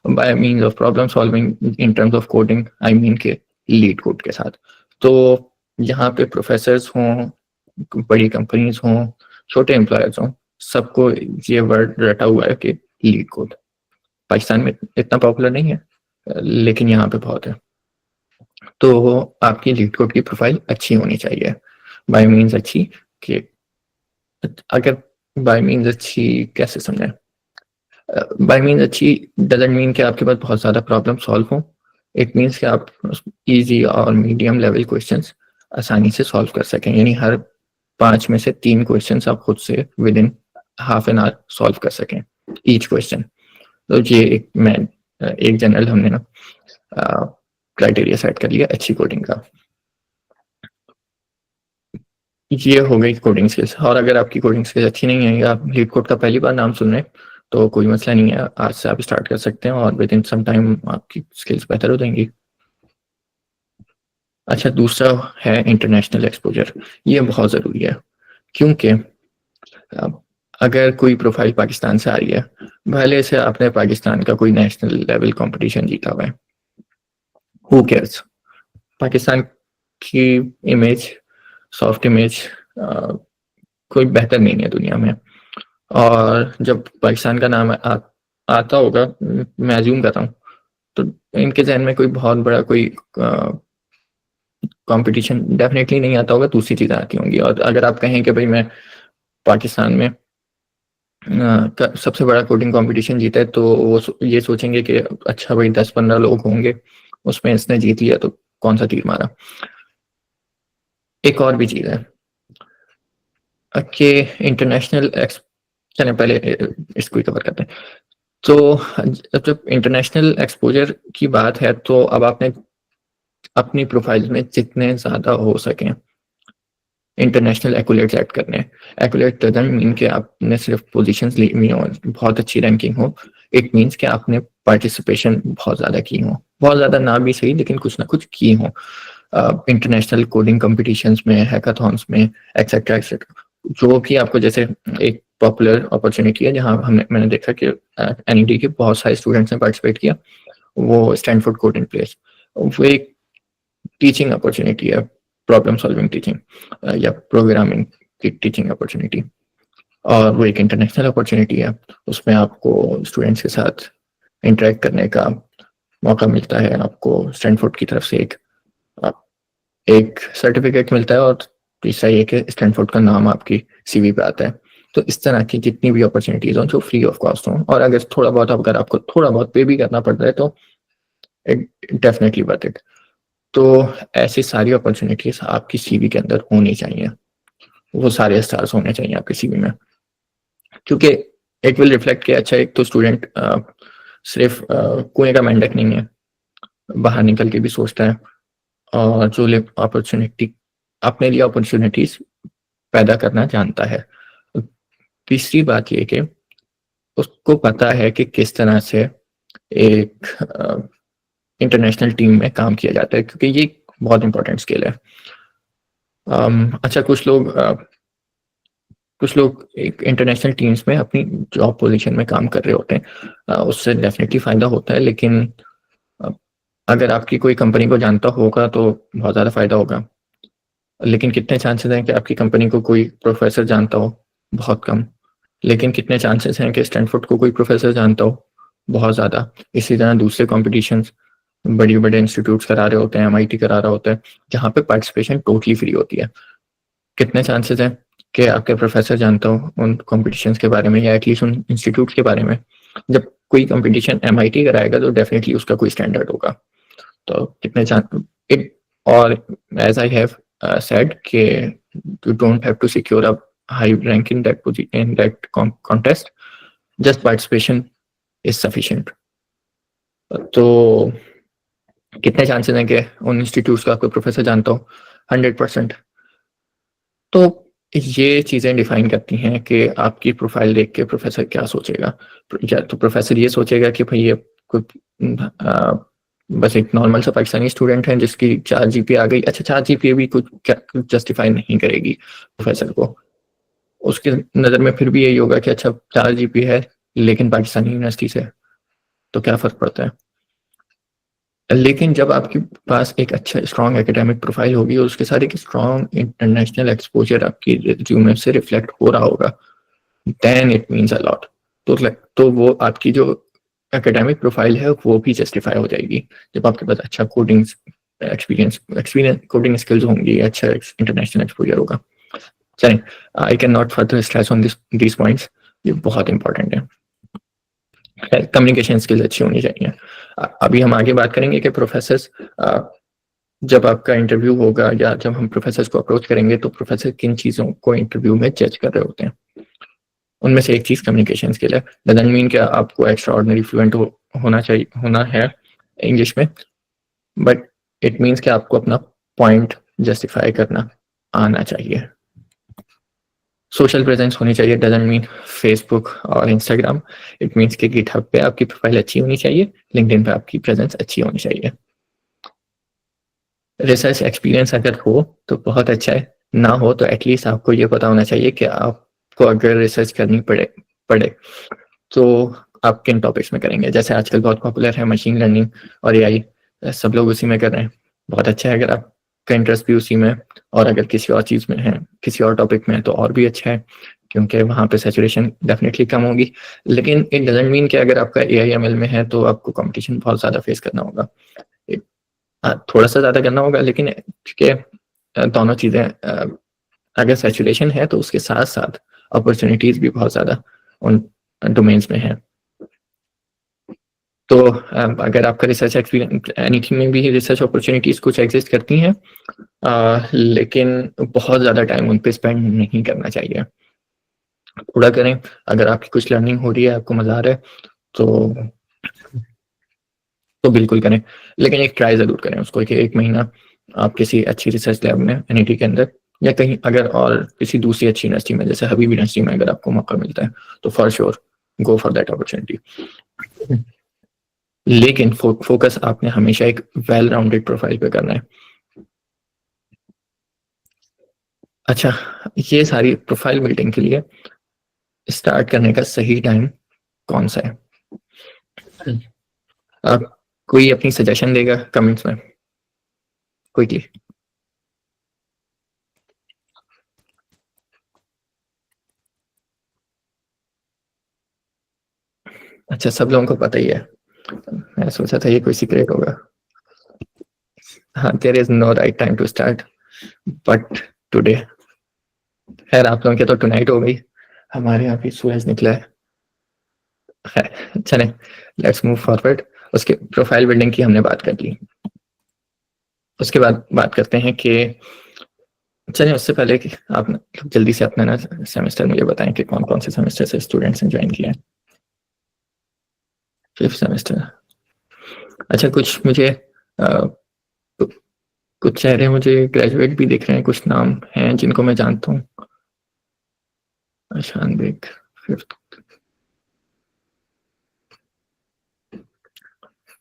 Bye means of problem solving in terms of coding I mean के लीड कोड के साथ। तो यहाँ पे प्रोफेसर्स हों, बड़ी कंपनीज हों, छोटे एम्प्लॉयर्स हों, सबको ये वर्ड रटा हुआ है कि लीड कोड। पाकिस्तान में इतना पॉपुलर नहीं है, लेकिन यहाँ पे बहुत है। तो आपकी लीड कोड की प्रोफाइल अच्छी होनी चाहिए। बाय मीन्स अच्छी कि अगर बाय मीन्स अच्छी कैसे समझें? बाय मीन्स अच्छी डजंट मीन कि आपके पास बहुत ज़्यादा प्रॉब्लम सॉल्व हो। इट मीन्स कि आप इजी और मीडियम लेवल क्वेश्चंस आसानी से सॉल्व कर सकें, यानी हर 5 में से 3 क्वेश्चंस आप खुद से with in half an hour solve कर सकें ईच क्वेश्चन। तो ये एक जनरल हमने ना क्राइटेरिया सेट कर लिया अच्छी कोडिंग का। ये हो गई कोडिंग स्किल्स। और अगर आपकी कोडिंग स्किल्स अच्छी नहीं है, या आप लीड कोड का पहली बार नाम सुन रहे हैं, तो कोई मसला नहीं है, आज से आप स्टार्ट कर सकते हैं और विद इन सम टाइम आपकी स्किल्स बेहतर हो जाएंगी। अच्छा, दूसरा है इंटरनेशनल एक्सपोजर। ये बहुत ज़रूरी है, क्योंकि अगर कोई प्रोफाइल पाकिस्तान से आ रही है, भले से आपने पाकिस्तान का कोई नेशनल लेवल कंपटीशन जीता हुआ है, हु केयर्स, पाकिस्तान की इमेज, सॉफ्ट इमेज कोई बेहतर नहीं है दुनिया में। और जब पाकिस्तान का नाम आता होगा, मैं अज्यूम कर रहा हूँ, तो इनके जहन में कोई बहुत बड़ा कोई कंपटीशन डेफिनेटली नहीं आता होगा, दूसरी चीज़ें आती होंगी। और अगर आप कहें कि भाई मैं पाकिस्तान में सबसे बड़ा कोडिंग कंपटीशन जीता है, तो वो ये सोचेंगे कि अच्छा भाई 10-15 लोग होंगे, उसमें इसने जीत लिया तो कौन सा तीर मारा। एक और भी चीज़ है कि इंटरनेशनल चलें पहले इसको ही कवर करते हैं। तो जब इंटरनेशनल एक्सपोजर की बात है, तो अब आपने अपनी प्रोफाइल में जितने ज़्यादा हो सकें इंटरनेशनल एक्यूलेट्स ऐड करने हैं। एक्यूलेट डजंट मीन कि आपने सिर्फ पोजीशंस ली हुई हो, बहुत अच्छी रैंकिंग हो। इट मीन्स कि आपने पार्टिसिपेशन बहुत ज़्यादा की हो, बहुत ज़्यादा ना भी सही लेकिन कुछ ना कुछ की हो, इंटरनेशनल कोडिंग कॉम्पिटिशन्स में, हैकाथॉन्स में, एक्सेट्रा एक्सेट्रा। जो भी आपको, जैसे एक पॉपुलर अपॉर्चुनिटी है जहाँ मैंने देखा कि एनईटी के बहुत सारे स्टूडेंट्स ने पार्टिसिपेट किया, वो स्टैनफोर्ड कोडिंग प्लेस। वो एक टीचिंग अपॉर्चुनिटी है, प्रॉब्लम सॉल्विंग टीचिंग या प्रोग्रामिंग की टीचिंग अपॉर्चुनिटी, और वो एक इंटरनेशनल अपॉर्चुनिटी है। उसमें आपको स्टूडेंट्स के साथ इंटरेक्ट करने का मौका मिलता है, आपको स्टैनफोर्ड की तरफ से एक सर्टिफिकेट मिलता है, और तीसरा ये कि स्टैनफोर्ड का नाम आपकी सीवी पे आता है। तो इस तरह की जितनी भी अपॉर्चुनिटीज हों जो फ्री ऑफ कॉस्ट हों, और अगर अगर आपको थोड़ा बहुत पे भी करना पड़ता है तो इट डेफिनेटली वर्थ इट। तो ऐसी सारी अपॉर्चुनिटीज आपकी सीवी के अंदर होनी चाहिए, वो सारे स्टार्स होने चाहिए आपके सीवी में, क्योंकि इट विल रिफ्लेक्ट कि अच्छा, एक तो स्टूडेंट सिर्फ कुएं का मेंढक नहीं है, बाहर निकल के भी सोचता है, और जो अपॉर्चुनिटी अपने लिए अपॉर्चुनिटीज पैदा करना जानता है। तीसरी बात ये कि उसको पता है कि किस तरह से एक इंटरनेशनल टीम में काम किया जाता है, क्योंकि ये बहुत इंपॉर्टेंट स्किल है। अच्छा, कुछ लोग एक इंटरनेशनल टीम्स में अपनी जॉब पोजीशन में काम कर रहे होते हैं, उससे डेफिनेटली फायदा होता है, लेकिन अगर आपकी कोई कंपनी को जानता होगा तो बहुत ज़्यादा फायदा होगा। लेकिन कितने चांसेस हैं कि आपकी कंपनी को कोई प्रोफेसर जानता हो? बहुत कम। लेकिन कितने चांसेस हैं कि स्टैनफोर्ड को कोई प्रोफेसर जानता हो? बहुत ज़्यादा। इसी तरह दूसरे कॉम्पिटिशन्स बड़े बड़े इंस्टीट्यूट्स करा रहे होते हैं, MIT करा रहा होता है, जहाँ पे पार्टिसिपेशन टोटली फ्री होती है। कितने चांसेस हैं कि आपके प्रोफेसर जानता हो उन कॉम्पिटिशन्स के बारे में, या एटलीस्ट उन इंस्टीट्यूट्स के बारे में? जब कोई कंपटीशन MIT कराएगा तो डेफिनेटली उसका कोई स्टैंडर्ड होगा। तो कितने चांस इट, और एज आई हैव said कि you don't have to secure a high rank in that contest, just participation is sufficient. तो कितने चांसेस हैं कि उन इंस्टीट्यूट्स का कोई प्रोफेसर जानता हो? 100%। तो ये चीज़ें डिफाइन करती हैं कि आपकी प्रोफाइल देख के प्रोफेसर क्या सोचेगा। या तो प्रोफेसर ये सोचेगा कि भाई ये कोई बस एक नॉर्मल सा पाकिस्तानी स्टूडेंट है जिसकी 4 GPA आ गई। अच्छा, 4 GPA भी कुछ जस्टिफाई नहीं करेगी प्रोफेसर को। उसके नज़र में फिर भी यही होगा कि अच्छा, 4 GPA है लेकिन पाकिस्तानी यूनिवर्सिटी से, तो क्या फ़र्क पड़ता है। लेकिन जब आपके पास एक अच्छा स्ट्रॉन्ग एकेडमिक प्रोफाइल होगी और उसके साथ एक स्ट्रॉन्ग इंटरनेशनल एक्सपोजर आपकी रिज्यूमे से रिफ्लेक्ट हो रहा होगा, then it means a lot. तो वो आपकी जो एकेडमिक प्रोफाइल है वो भी जस्टिफाई हो जाएगी जब आपके पास अच्छा कोडिंग एक्सपीरियंस कोडिंग स्किल्स होंगी, अच्छा इंटरनेशनल एक्सपोजर होगा। चलें, I can not further stress on this points, ये बहुत इंपॉर्टेंट है। कम्युनिकेशन स्किल्स अच्छी होनी चाहिए। अभी हम आगे बात करेंगे कि प्रोफेसर्स, जब आपका इंटरव्यू होगा या जब हम प्रोफेसर्स को अप्रोच करेंगे तो प्रोफेसर किन चीज़ों को इंटरव्यू में जज कर रहे होते हैं। उनमें से एक चीज़ कम्युनिकेशन स्किल है। डजंट मीन कि आपको एक्स्ट्रा ऑर्डिनरी फ्लुएंट होना है इंग्लिश में, बट इट मीन्स कि आपको अपना पॉइंट जस्टिफाई करना आना चाहिए। सोशल प्रेजेंस होनी चाहिए। डजंट मीन फेसबुक और इंस्टाग्राम, इट मीन्स कि गिटहब पे आपकी प्रोफाइल अच्छी होनी चाहिए, लिंक्डइन पे आपकी प्रेजेंस अच्छी होनी चाहिए। रिसर्च एक्सपीरियंस अगर हो तो बहुत अच्छा है, ना हो तो एटलीस्ट आपको ये पता होना चाहिए कि आपको अगर रिसर्च करनी पड़े तो आप किन टॉपिक्स में करेंगे। जैसे आजकल बहुत पॉपुलर है मशीन लर्निंग और AI, सब लोग उसी में कर रहे हैं। बहुत अच्छा है अगर आपका इंटरेस्ट भी उसी में, और अगर किसी और चीज़ में है, किसी और टॉपिक में है तो और भी अच्छा है, क्योंकि वहाँ पे सैचुरेशन डेफिनेटली कम होगी। लेकिन इट डजंट मीन कि अगर आपका AI ML में है तो आपको कंपटीशन बहुत ज़्यादा फेस करना होगा। थोड़ा सा ज़्यादा करना होगा, लेकिन क्योंकि दोनों चीज़ें, अगर सैचुरेशन है तो उसके साथ साथ अपॉर्चुनिटीज़ भी बहुत ज़्यादा उन डोमेन्स में है। तो अगर आपका रिसर्च एक्सपीरियंस, एनीथिंग में भी रिसर्च अपॉर्चुनिटीज़ कुछ एग्जिस्ट करती हैं, लेकिन बहुत ज़्यादा टाइम उन पे स्पेंड नहीं करना चाहिए। थोड़ा करें, अगर आपकी कुछ लर्निंग हो रही है, आपको मज़ा आ रहा है तो बिल्कुल करें, लेकिन एक ट्राई ज़रूर करें उसको कि 1 महीना आप किसी अच्छी रिसर्च लैब में NIT के अंदर या कहीं अगर और किसी दूसरी अच्छी यूनिवर्सिटी में, जैसे हबीब यूनिवर्सिटी में अगर आपको मौका मिलता है तो for sure go for that opportunity. लेकिन फोकस आपने हमेशा एक वेल राउंडेड प्रोफाइल पे करना है। अच्छा, ये सारी प्रोफाइल बिल्डिंग के लिए स्टार्ट करने का सही टाइम कौन सा है? आप कोई अपनी सजेशन देगा कमेंट्स में क्विकली? अच्छा, सब लोगों को पता ही है। मैं सोचा था ये कोई सीक्रेट होगा। हाँ, there is no right time to start but today. खैर, आप लोगों के तो टुनाइट हो गई, हमारे यहाँ भी सूरज निकला है। खैर चलें, लेट्स मूव फॉरवर्ड। उसके प्रोफाइल बिल्डिंग की हमने बात कर ली, उसके बाद बात करते हैं कि चलिए उससे पहले कि आप जल्दी से अपना ना सेमेस्टर मुझे बताएं कि कौन कौन से सेमेस्टर से स्टूडेंट्स ने ज्वाइन किया है। 5th semester. अच्छा, कुछ मुझे कुछ चेहरे मुझे ग्रेजुएट भी दिख रहे हैं, कुछ नाम हैं जिनको मैं जानता हूँ। आशान बेग 5th,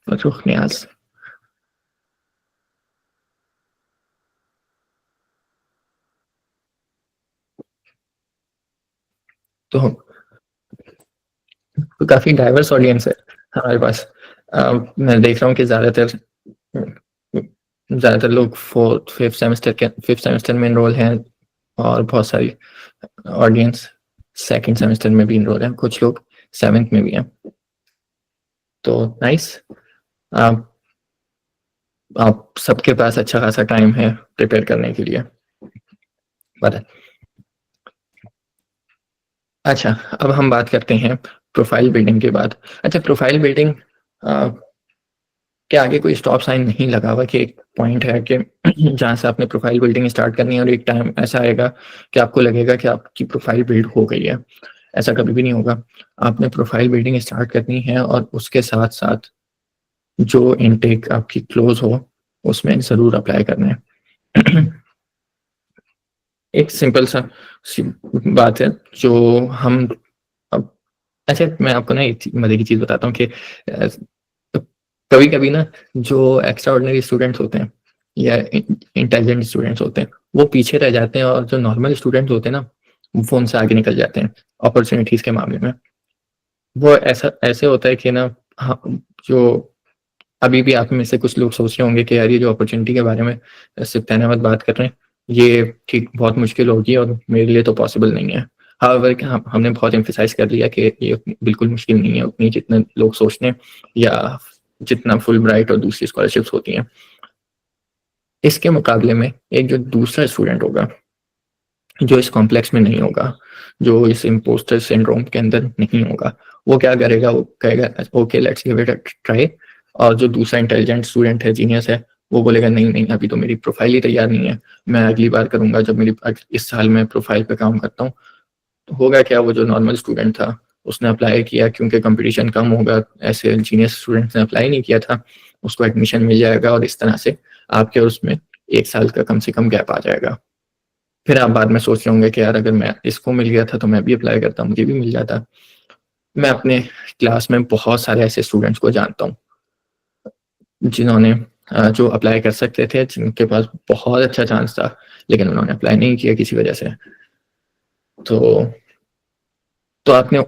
फर्रुख नियाज। तो काफी डाइवर्स ऑडियंस है हमारे पास। मैं देख रहा हूँ कि ज्यादातर लोग 5th सेमेस्टर में इनरोल हैं और बहुत सारी ऑडियंस 2nd सेमेस्टर में भी इनरोल हैं, कुछ लोग 7th में भी हैं। तो नाइस, आप सबके पास अच्छा खासा टाइम है प्रिपेयर करने के लिए। बट अच्छा, अब हम बात करते हैं प्रोफाइल बिल्डिंग के बाद। अच्छा, प्रोफाइल बिल्डिंग के आगे कोई स्टॉप साइन नहीं लगा हुआ कि एक पॉइंट है कि जहां से आपने प्रोफाइल बिल्डिंग स्टार्ट करनी है और एक टाइम ऐसा आएगा कि आपको लगेगा कि आपकी प्रोफाइल बिल्ड हो गई है। ऐसा कभी भी नहीं होगा। आपने प्रोफाइल बिल्डिंग स्टार्ट करनी है और उसके साथ साथ जो इनटेक आपकी क्लोज हो उसमें जरूर अप्लाई करना है। एक सिंपल सा सी बात है जो हम अब, अच्छा मैं आपको ना एक मजे की चीज बताता हूँ कि कभी कभी ना जो एक्स्ट्रा ऑर्डिनरी स्टूडेंट्स होते हैं या इंटेलिजेंट स्टूडेंट्स होते हैं वो पीछे रह जाते हैं, और जो नॉर्मल स्टूडेंट्स होते हैं ना वो उनसे आगे निकल जाते हैं अपॉर्चुनिटीज के मामले में। वो ऐसा ऐसे होता है कि ना, हाँ, जो अभी भी आप में से कुछ लोग सोच रहे होंगे कि यार ये जो अपॉर्चुनिटी के बारे में सिर्फ तहनावत बात कर रहे हैं ये ठीक बहुत मुश्किल होगी और मेरे लिए तो पॉसिबल नहीं है। हाउएवर कि हमने बहुत एम्फेसाइज कर लिया कि ये बिल्कुल मुश्किल नहीं है उतनी जितने लोग सोचते हैं या जितना फुल ब्राइट और दूसरी स्कॉलरशिप्स होती हैं। इसके मुकाबले में एक जो दूसरा स्टूडेंट होगा जो इस कॉम्प्लेक्स में नहीं होगा, जो इस इम्पोस्टर सिंड्रोम के अंदर नहीं होगा, वो क्या करेगा, वो कहेगा okay let's give it a try. और जो दूसरा इंटेलिजेंट स्टूडेंट है, जीनियस है, वो बोलेगा नहीं नहीं अभी तो मेरी प्रोफाइल ही तैयार नहीं है, मैं अगली बार करूंगा जब मेरी इस साल मैं प्रोफाइल पे काम करता हूँ। तो होगा क्या, वो जो नॉर्मल स्टूडेंट था उसने अप्लाई किया क्योंकि कंपटीशन कम होगा, ऐसे जीनियस स्टूडेंट्स ने अप्लाई नहीं किया था, उसको एडमिशन मिल जाएगा और इस तरह से आपके और उसमें 1 साल का कम से कम गैप आ जाएगा। फिर आप बाद में सोच रहे होंगे कि यार अगर मैं इसको मिल गया था तो मैं भी अप्लाई करता, मुझे भी मिल जाता। मैं अपने क्लास में बहुत सारे ऐसे स्टूडेंट्स को जानता हूँ जिन्होंने जो अप्लाई कर सकते थे, जिनके पास बहुत अच्छा चांस था लेकिन उन्होंने अप्लाई नहीं किया किसी वजह से। तो आपने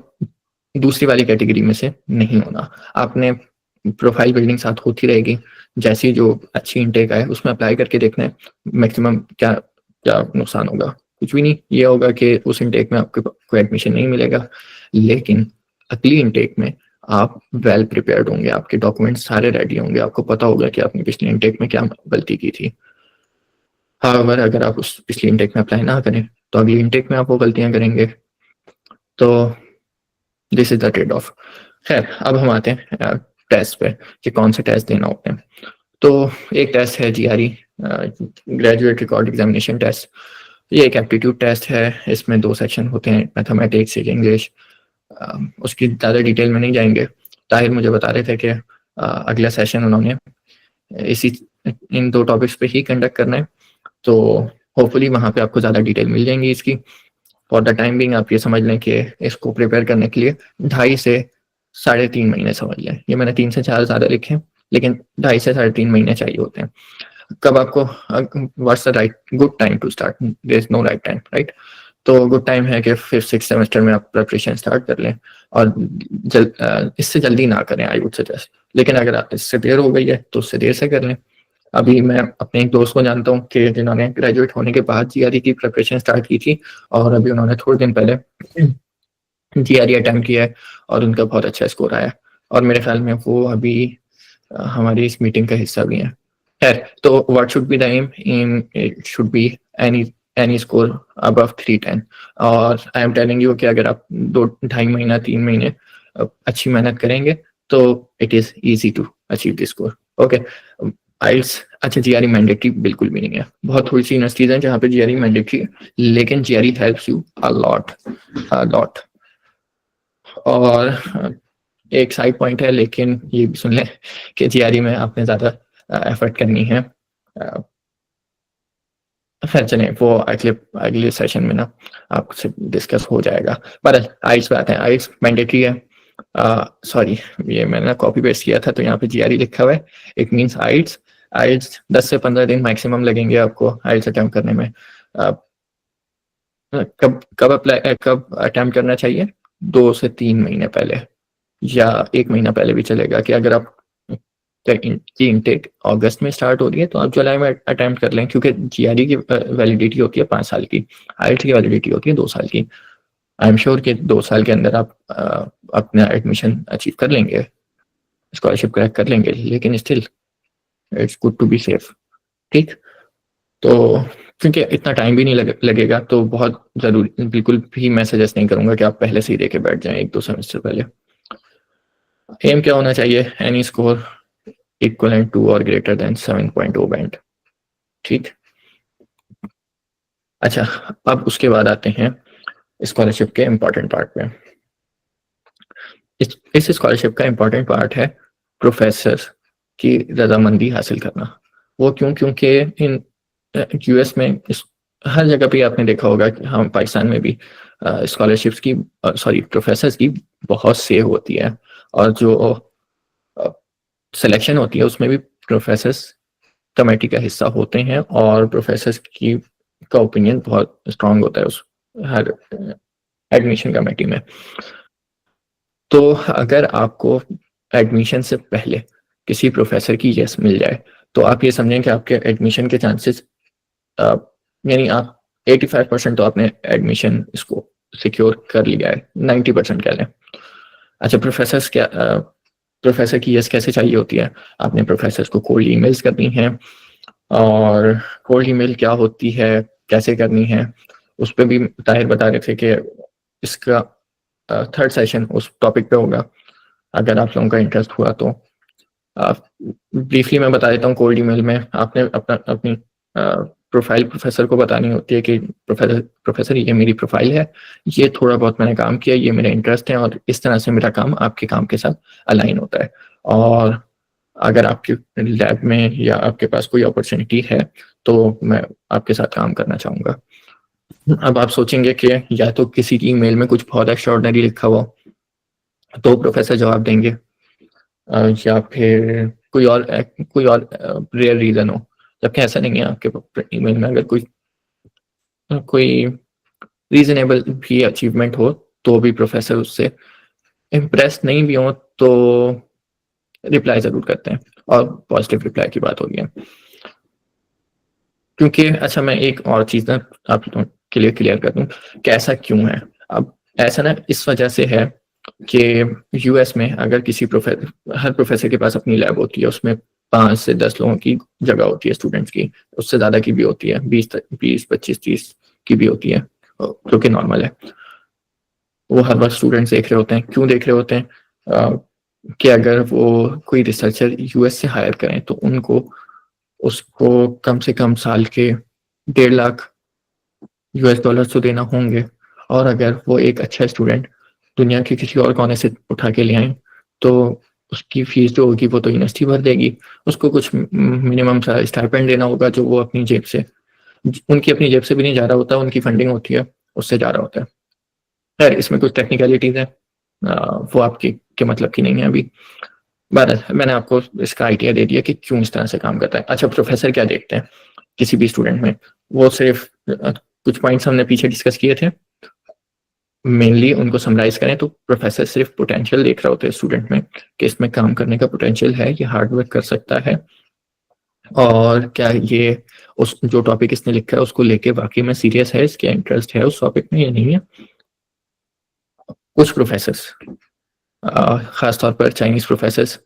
दूसरी वाली कैटेगरी में से नहीं होना। आपने प्रोफाइल बिल्डिंग साथ होती रहेगी, जैसी जो अच्छी इनटेक आए उसमें अप्लाई करके देखना है मैक्सिमम क्या क्या नुकसान होगा। कुछ भी नहीं, ये होगा कि उस इनटेक में आपको कोई एडमिशन नहीं मिलेगा, लेकिन अगली इनटेक में आप वेल प्रिपेयर्ड होंगे, आपके डॉक्यूमेंट्स सारे रेडी होंगे, आपको पता होगा कि आपने पिछली इनटेक में क्या गलती की थी। हाउएवर अगर आप उस पिछली इनटेक में अप्लाई ना करें तो अगली इनटेक में आप वो गलतियां करेंगे। तो this is the trade off. खैर, अब हम आते हैं टेस्ट पे कि कौन से टेस्ट देना होते हैं। तो एक टेस्ट है GRE, graduate record examination test. ये एक एप्टीट्यूड टेस्ट है, इसमें 2 सेक्शन होते हैं, मैथमेटिक्स एक इंग्लिश। उसकी ज़्यादा डिटेल में नहीं जाएंगे। ताहिर मुझे बता रहे थे कि अगला सेशन उन्होंने इसी इन 2 टॉपिक्स पे ही कंडक्ट करना है। तो होपफुली वहाँ पे आपको ज़्यादा डिटेल मिल जाएंगी इसकी। फॉर द टाइम बिंग आप ये समझ लें कि इसको प्रिपेयर करने के लिए 2.5 से 3.5 महीने समझ लें। ये मैंने 3 से 4 ज़्यादा लिखे हैं, लेकिन 2.5 से 3.5 महीने चाहिए होते हैं। कब आपको what's the right good time to start? There is no right time, right? तो गुड टाइम है कि 5th-6th सेमेस्टर में आप प्रिपरेशन स्टार्ट कर लें, और इससे जल्दी ना करें, आई वुड सजेस्ट। लेकिन अगर आप इससे देर हो गई है तो उससे देर से कर लें। अभी मैं अपने एक दोस्त को जानता हूँ कि जिन्होंने ग्रेजुएट होने के बाद जीआरई की प्रिपरेशन स्टार्ट की थी, और अभी उन्होंने थोड़े दिन पहले जीआरई अटेम्प्ट किया है और उनका बहुत अच्छा स्कोर आया, और मेरे ख्याल में वो अभी हमारी इस मीटिंग का हिस्सा भी हैं। खैर, तो what should be the aim it should be any score above 310। और आई एम टेलिंग यू कि अगर आप 2-2.5 महीना 3 महीने अच्छी मेहनत करेंगे तो it is easy to achieve this score. Okay, IELTS, अच्छा जीआरई मैंडेटरी बिल्कुल भी नहीं है। बहुत थोड़ी सी यूनिवर्सिटीज हैं जहाँ पे जीआरई मैंडेटरी है, लेकिन GRE helps you a lot. और एक साइड पॉइंट है, लेकिन ये भी सुन लें कि जीआरई में आपने ज़्यादा एफर्ट करनी है। खैर चलें, वो अगले सेशन में ना आपसे डिस्कस हो जाएगा। पर आइल्स पे आते हैं। आइल्स मैंडेटरी है। सॉरी, ये मैंने ना कॉपी पेस्ट किया था, तो यहाँ पे जीआरई लिखा हुआ है। इट मीन्स आइल्स। आइल्स 10 से 15 दिन मैक्सिमम लगेंगे आपको आइल्स अटेम्प्ट करने में। कब अटेम्प्ट करना चाहिए? 2 से 3 महीने पहले, या 1 महीना पहले भी चलेगा। कि अगर आप की इनटेक अगस्त में स्टार्ट हो रही है तो आप जुलाई में अटेम्प्ट कर लें, क्योंकि जीआरई की वैलिडिटी होती है 5 साल की, आईएलटीएस की वैलिडिटी होती है 2 साल की। आई एम श्योर कि 2 साल के अंदर आप अपना एडमिशन अचीव कर लेंगे, स्कॉलरशिप क्रैक कर लेंगे, लेकिन still it's good to be safe. ठीक, तो क्योंकि इतना टाइम भी नहीं लगेगा, तो बहुत ज़रूरी बिल्कुल भी मैं सजेस्ट नहीं करूंगा कि आप पहले से ही देके बैठ जाएं 1-2 सेमेस्टर पहले। एम क्या होना चाहिए? एनी स्कोर इक्वलेंट टू और ग्रेटर देन 7.0 बैंड। ठीक, अच्छा, अब उसके बाद आते हैं स्कॉलरशिप के इम्पोर्टेंट पार्ट पे। इस स्कॉलरशिप का इम्पोर्टेंट पार्ट है प्रोफेसर की रजामंदी हासिल करना। वो क्यों? क्योंकि इन यूएस में हर जगह पे आपने देखा होगा कि हम पाकिस्तान में भी स्कॉलरशिप्स की प्रोफेसर्स की बहुत सेव होती है, और जो सिलेक्शन होती है उसमें भी प्रोफेसर्स कमेटी का हिस्सा होते हैं, और प्रोफेसर्स की का ओपिनियन बहुत स्ट्रांग होता है उस हर एडमिशन कमेटी में। तो अगर आपको एडमिशन से पहले किसी प्रोफेसर की यस मिल जाए, तो आप ये समझें कि आपके एडमिशन के चांसेस, यानी आप 85% तो आपने एडमिशन इसको सिक्योर कर लिया है, 90% कह लें। अच्छा, प्रोफेसर की यस कैसे चाहिए होती है? आपने प्रोफेसर को कोल्ड ईमेल्स करनी है, और कोल्ड ईमेल क्या होती है, कैसे करनी है, उस पर भी ताहिर बता रहे थे कि इसका 3rd सेशन उस टॉपिक पे होगा, अगर आप लोगों का इंटरेस्ट हुआ तो। ब्रीफली मैं बता देता हूँ। कोल्ड ईमेल में आपने अपनी प्रोफाइल प्रोफेसर को बतानी होती है कि प्रोफेसर ये मेरी प्रोफाइल है, ये थोड़ा बहुत मैंने काम किया, ये मेरे इंटरेस्ट है, और इस तरह से मेरा काम आपके काम के साथ अलाइन होता है, और अगर आपकी लैब में या आपके पास कोई अपॉर्चुनिटी है तो मैं आपके साथ काम करना चाहूँगा। अब आप सोचेंगे कि या तो किसी की ईमेल में कुछ बहुत एक्स्ट्राऑर्डिनरी लिखा हुआ तो प्रोफेसर जवाब देंगे, या फिर कोई और रेयर रीज़न हो, जबकि ऐसा नहीं है। आपके ईमेल में अगर कोई रीजनेबल भी अचीवमेंट हो तो भी प्रोफेसर उससे इम्प्रेस नहीं भी हो तो रिप्लाई ज़रूर करते हैं, और पॉजिटिव रिप्लाई की बात हो रही है। क्योंकि अच्छा, मैं एक और चीज़ ना आप लोगों के लिए क्लियर कर दूं कि ऐसा क्यों है। अब ऐसा ना इस वजह से है कि यूएस में अगर हर प्रोफेसर के पास अपनी लैब होती है, उसमें 5 से 10 लोगों की जगह होती है, स्टूडेंट्स की, उससे ज़्यादा की भी होती है, 20, 25, 30 की भी होती है, जो कि नॉर्मल है। वो हर वक्त स्टूडेंट्स देख रहे होते हैं। क्यों देख रहे होते हैं? कि अगर वो कोई रिसर्चर यूएस से हायर करें तो उसको कम से कम साल के 1.5 लाख यूएस डॉलर तो देना होंगे, और अगर वो एक अच्छा स्टूडेंट दुनिया के किसी और कोने से उठा के ले आए तो उसकी फीस जो होगी वो तो यूनिवर्सिटी भर देगी, उसको कुछ मिनिमम सा स्टाइपेंड देना होगा जो वो अपनी जेब से उनकी अपनी जेब से भी नहीं जा रहा होता, उनकी फंडिंग होती है, उससे जा रहा होता है। खैर इसमें कुछ टेक्निकलिटीज है, वो आपकी के मतलब की नहीं है अभी। बहरहाल मैंने आपको इसका आइडिया दे दिया कि क्यों इस तरह से काम करता है। अच्छा, प्रोफेसर क्या देखते हैं किसी भी स्टूडेंट में? वो सिर्फ कुछ पॉइंट्स हमने पीछे डिस्कस किए थे, मेनली उनको समराइज करें तो प्रोफेसर सिर्फ पोटेंशियल देख रहे होते हैं स्टूडेंट में कि इसमें काम करने का पोटेंशियल है, ये हार्ड वर्क कर सकता है, और क्या ये उस जो टॉपिक इसने लिखा है उसको लेके वाकई में सीरियस है, इसके इंटरेस्ट है उस टॉपिक में या नहीं है। कुछ प्रोफेसर्स, खासतौर पर चाइनीज प्रोफेसर्स,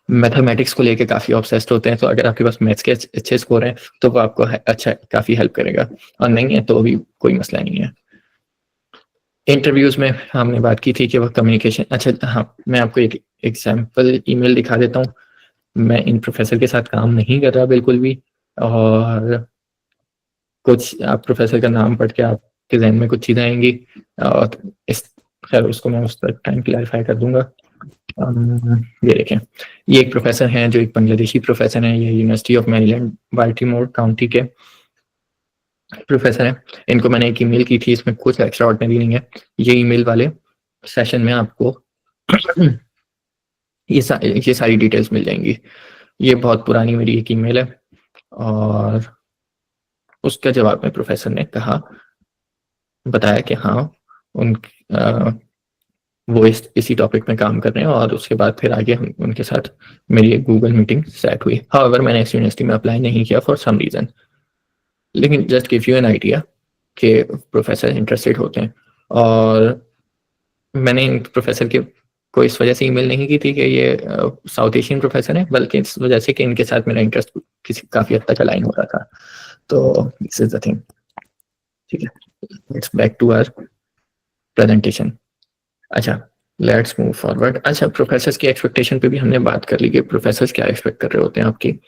मैथमेटिक्स को लेके काफी ऑब्सेस्ड होते हैं, तो अगर आपके पास मैथ्स के अच्छे स्कोर हैं तो वो आपको अच्छा काफी हेल्प करेगा, और नहीं है तो भी कोई मसला नहीं है। इंटरव्यूज में हमने बात की थी कि वह कम्युनिकेशन, अच्छा हाँ, मैं आपको एक एग्जाम्पल ईमेल दिखा देता हूँ। मैं इन प्रोफेसर के साथ काम नहीं कर रहा बिल्कुल भी, और कुछ आप प्रोफेसर का नाम पढ़ के आपके जहन में कुछ चीजें आएंगी, और इस खैर उसको मैं उस तक टाइम क्लैरिफाई कर दूंगा। ये देखें, ये एक प्रोफेसर हैं जो एक बांग्लादेशी प्रोफेसर हैं, ये university of Maryland Baltimore county के प्रोफेसर हैं। इनको मैंने एक ईमेल की थी, इसमें कुछ एक्स्ट्रा ऑर्डिनरी नहीं है। ये ईमेल वाले सेशन में आपको ये सारी डिटेल्स मिल जाएंगी। ये बहुत पुरानी मेरी एक ईमेल है, और उसका जवाब में प्रोफेसर ने कहा, बताया कि हाँ उन वो इसी टॉपिक में काम कर रहे हैं, और उसके बाद फिर आगे हम उनके साथ मेरी एक गूगल मीटिंग सेट हुई। हाउएवर मैंने इस यूनिवर्सिटी में अप्लाई नहीं किया फॉर सम रीजन, लेकिन just give you an idea कि प्रोफेसर इंटरेस्टेड होते हैं। और मैंने प्रोफेसर के को इस वजह से ईमेल नहीं की थी कि ये साउथ एशियन प्रोफेसर है, बल्कि इस वजह से कि इनके साथ मेरा इंटरेस्ट काफी हद तक अलाइन हो रहा था। तो दिस इज द थिंग। ठीक है, let's back to our presentation. अच्छा, लेट्स मूव फॉरवर्ड। अच्छा, प्रोफेसर्स की एक्सपेक्टेशन पे भी हमने बात कर ली कि प्रोफेसर्स क्या एक्सपेक्ट कर रहे होते हैं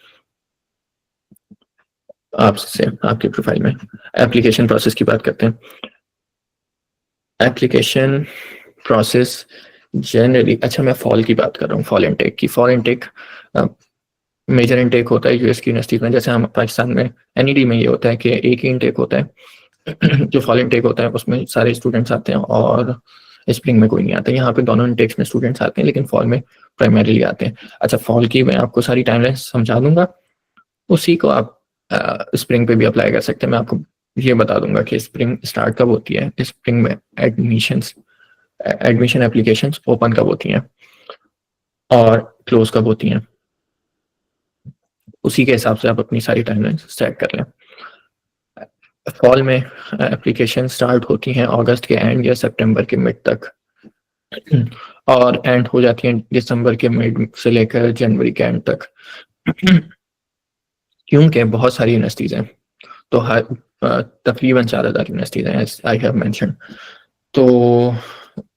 आपसे आपकी प्रोफाइल में। एप्लीकेशन प्रोसेस की बात करते हैं। एप्लीकेशन प्रोसेस जनरली, अच्छा मैं फॉल की बात कर रहा हूँ, फॉल इनटेक की। फॉल इनटेक मेजर इनटेक होता है यूएस की यूनिवर्सिटी में, जैसे हम पाकिस्तान में एनईडी में ये होता है कि एक ही इनटेक होता है। जो फॉल इनटेक होता है उसमें सारे स्टूडेंट्स आते हैं, और स्प्रिंग में कोई नहीं आता। यहाँ पे दोनों इनटेक्स में स्टूडेंट्स आते हैं, लेकिन फॉल में प्राइमरीली आते हैं। अच्छा, फॉल की मैं आपको सारी टाइमलाइन समझा दूंगा, उसी को आप स्प्रिंग पे भी अप्लाई कर सकते हैं। मैं आपको ये बता दूंगा कि स्प्रिंग स्टार्ट कब होती है, स्प्रिंग में एडमिशन एप्लीकेशंस ओपन कब होती हैं और क्लोज कब होती हैं। उसी के हिसाब से आप अपनी सारी टाइमलाइन सेट कर लें। फॉल में एप्लीकेशन स्टार्ट होती हैं अगस्त के एंड या सितंबर के मिड तक, और एंड हो जाती हैं दिसंबर के मिड से लेकर जनवरी के एंड तक। क्योंकि बहुत सारी यूनिवर्सिटीज हैं, तो तकरीबन 4000 यूनिवर्सिटीज हैं आई हैव मेंशन। तो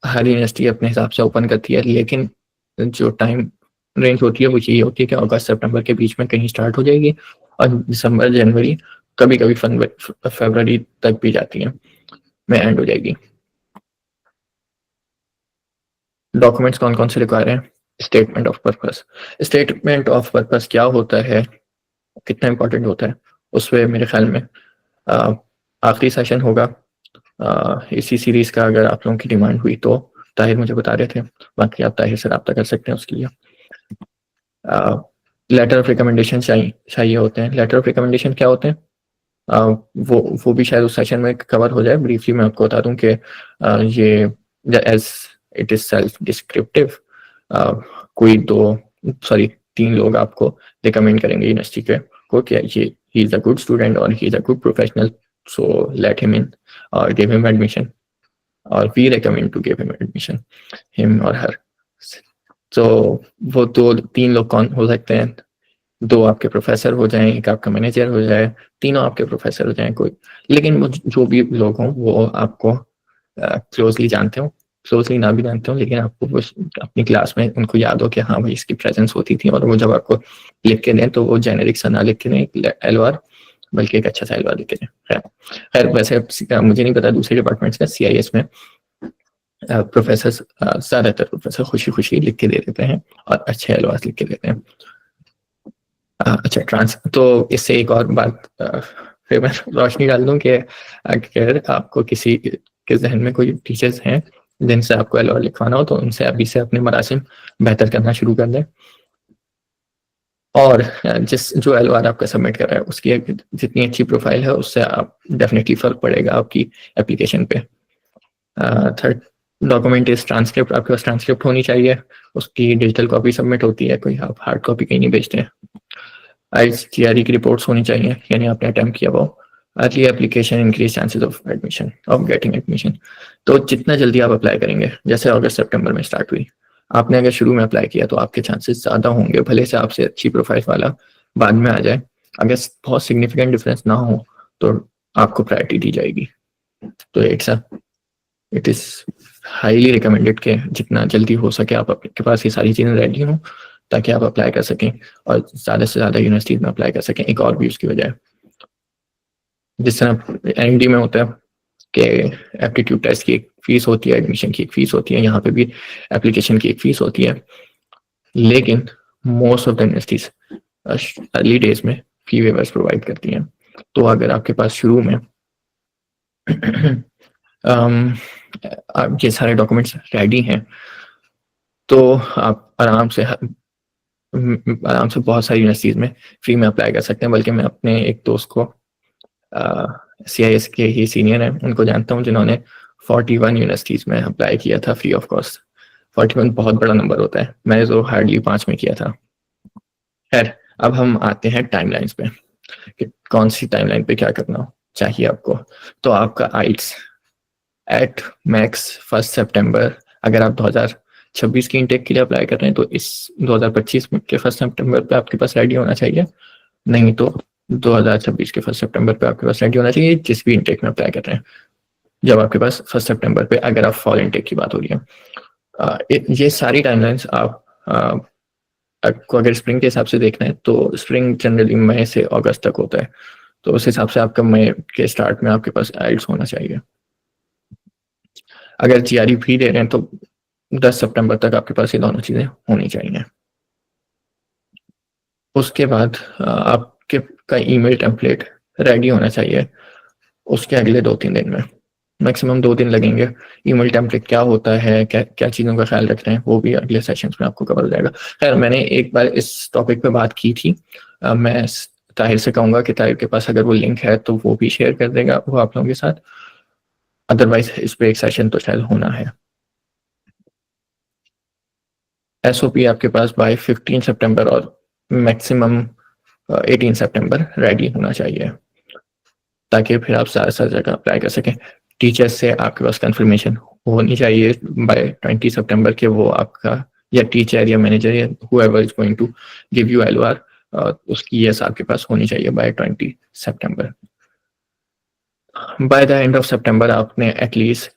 हर यूनिवर्सिटी अपने हिसाब से ओपन करती है, लेकिन जो टाइम रेंज होती है वो यही होती है कि अगस्त सितंबर के बीच में कहीं स्टार्ट हो जाएगी, और दिसंबर जनवरी कभी कभी फरवरी तक भी जाती है में एंड हो जाएगी। डॉक्यूमेंट्स कौन कौन से रिक्वायर हैं? Statement of purpose. Statement of purpose क्या होता है, कितना इंपॉर्टेंट होता है, उस पर मेरे ख्याल में आखिरी सेशन होगा इसी सीरीज का। अगर आप लोगों की डिमांड हुई तो ताहिर मुझे बता रहे थे, बाकी आप ताहिर से रब्ता कर सकते हैं उसके लिए। लेटर ऑफ रिकमेंडेशन चाहिए होते हैं। लेटर ऑफ रिकमेंडेशन क्या होते हैं, वो भी शायद उस सेशन में कवर हो जाए। ब्रीफली मैं आपको बता दूं कि ये as it is self descriptive, कोई 3 लोग आपको रिकमेंड करेंगे यूनिवर्सिटी के को कि ये he is a good student और he is a good professional, so let him in और गिव हिम एडमिशन, और we recommend to give him admission, him or her. तो वो 2-3 लोग कौन हो सकते हैं? 2 आपके प्रोफेसर हो जाएं, एक आपका मैनेजर हो जाए, तीनों आपके प्रोफेसर हो जाएं कोई, लेकिन वो जो भी लोग हों वो आपको क्लोजली जानते हो, क्लोजली ना भी जानते हो, लेकिन आपको वो अपनी क्लास में उनको याद हो कि हाँ भाई इसकी प्रेजेंस होती थी, और वो जब आपको लिख के दें तो वो जेनेरिक सा ना लिख के दें एलवार, बल्कि एक अच्छा सा एलवार लिख के दें। खैर वैसे मुझे नहीं पता दूसरे डिपार्टमेंट्स का, CIS में प्रोफेसर ज्यादातर प्रोफेसर खुशी खुशी लिख के दे देते हैं और अच्छे एलवार लिख के देते हैं। अच्छा, तो इससे एक और बात फिर मैं रोशनी डाल दूं कि अगर आपको किसी के जहन में कोई टीचर्स हैं जिनसे आपको एलओआर लिखवाना हो तो उनसे अभी से अपने मरासिम बेहतर करना शुरू कर दें। और जिस जो एलओआर आपका सबमिट कर रहा है उसकी जितनी अच्छी प्रोफाइल है उससे आप डेफिनेटली फर्क पड़ेगा आपकी एप्लीकेशन पे। थर्ड डॉक्यूमेंट इज ट्रांसक्रिप्ट, आपके पास ट्रांसक्रिप्ट होनी चाहिए, उसकी डिजिटल कॉपी सबमिट होती है, कोई आप हार्ड कॉपी कहीं नहीं भेजते हैं। IGRE की रिपोर्ट्स होनी चाहिए, यानी आपने अटेम्प्ट किया वो। Early application increase chances of admission, of getting admission. तो जितना जल्दी आप अप्लाई करेंगे, जैसे अगस्त सितंबर में स्टार्ट हुई, आपने अगर शुरू में अप्लाई किया तो आपके चांसेस ज़्यादा होंगे, भले से आपसे अच्छी प्रोफाइल वाला बाद में आ जाए। अगर बहुत सिग्निफिकेंट डिफरेंस ना हो तो आपको प्रायोरिटी दी जाएगी। तो इट इज़ हाईली रिकमेंडेड कि जितना जल्दी हो सके आप आपके पास ये सारी चीज़ें रेडी हों ताकि आप अप्लाई कर सकें और ज़्यादा से ज़्यादा यूनिवर्सिटीज़ में अप्लाई कर सकें। एक और भी उसकी वजह है, जिस तरह एनडी में होता है कि एप्टीट्यूड टेस्ट की एक फीस होती है, एडमिशन की एक फीस होती है, यहाँ पे भी एप्लीकेशन की एक फीस होती है, लेकिन most of the universities early days में फी वेवर्स प्रोवाइड करती हैं। तो अगर आपके पास शुरू में ये सारे डॉक्यूमेंट्स रेडी हैं तो आप आराम से बहुत सारी यूनिवर्सिटीज में फ्री में अप्लाई कर सकते हैं। बल्कि मैं अपने एक दोस्त को CIS के ही सीनियर हैं, उनको जानता हूँ जिन्होंने 41 यूनिवर्सिटीज में अप्लाई किया था फ्री ऑफ कॉस्ट। 41 बहुत बड़ा नंबर होता है, मैंने तो हार्डली 5 में किया था। खैर, अब हम आते हैं टाइमलाइंस पे कि कौन सी टाइमलाइन पे क्या करना चाहिए आपको। तो आपका आइट्स एट मैक्स 1 सितंबर, अगर आप 2026 की इंटेक के लिए अप्लाई कर रहे हैं तो इस 2025 के 1 सितंबर पे आपके पास रेडी होना चाहिए, नहीं तो 2026 के 1 सितंबर पे आपके पास रेडी होना चाहिए जिस भी इंटेक में अप्लाई कर रहे हैं। जब आपके पास 1 सितंबर पे, अगर आप फॉल इंटेक की बात हो रही है, ये सारी टाइमलाइंस आपको अगर स्प्रिंग के हिसाब से देखना है तो स्प्रिंग जनरली मई से अगस्त तक होता है, तो उस हिसाब से आपका मई के स्टार्ट में आपके पास आइल्स होना चाहिए। अगर GRE भी दे रहे हैं तो 10 सितंबर तक आपके पास ये दोनों चीजें होनी चाहिए। उसके बाद आपके का ईमेल टेम्पलेट रेडी होना चाहिए उसके अगले 2-3 दिन में, मैक्सिमम 2 दिन लगेंगे। ईमेल टेम्पलेट क्या होता है, क्या क्या चीज़ों का ख्याल रखना है, वो भी अगले सेशंस में आपको कवर हो जाएगा। खैर, मैंने एक बार इस टॉपिक पे बात की थी, मैं ताहिर से कहूँगा कि ताहिर के पास अगर वो लिंक है तो वो भी शेयर कर देगा वो आप लोगों के साथ, अदरवाइज इस पे एक सेशन तो शायद होना है। SOP आपके पास बाय 15 सितंबर और मैक्सिमम 18 सितंबर रेडी होना चाहिए ताकि फिर आप सारा जगह अप्लाई कर सकें। टीचर्स से आपके पास कंफर्मेशन होनी चाहिए बाय 20 सितंबर के वो आपका या टीचर या मैनेजर या whoever is going to give you LOR, उसकी यस आपके पास होनी चाहिए बाय 20 सितंबर। By the end of September आपने एटलीस्ट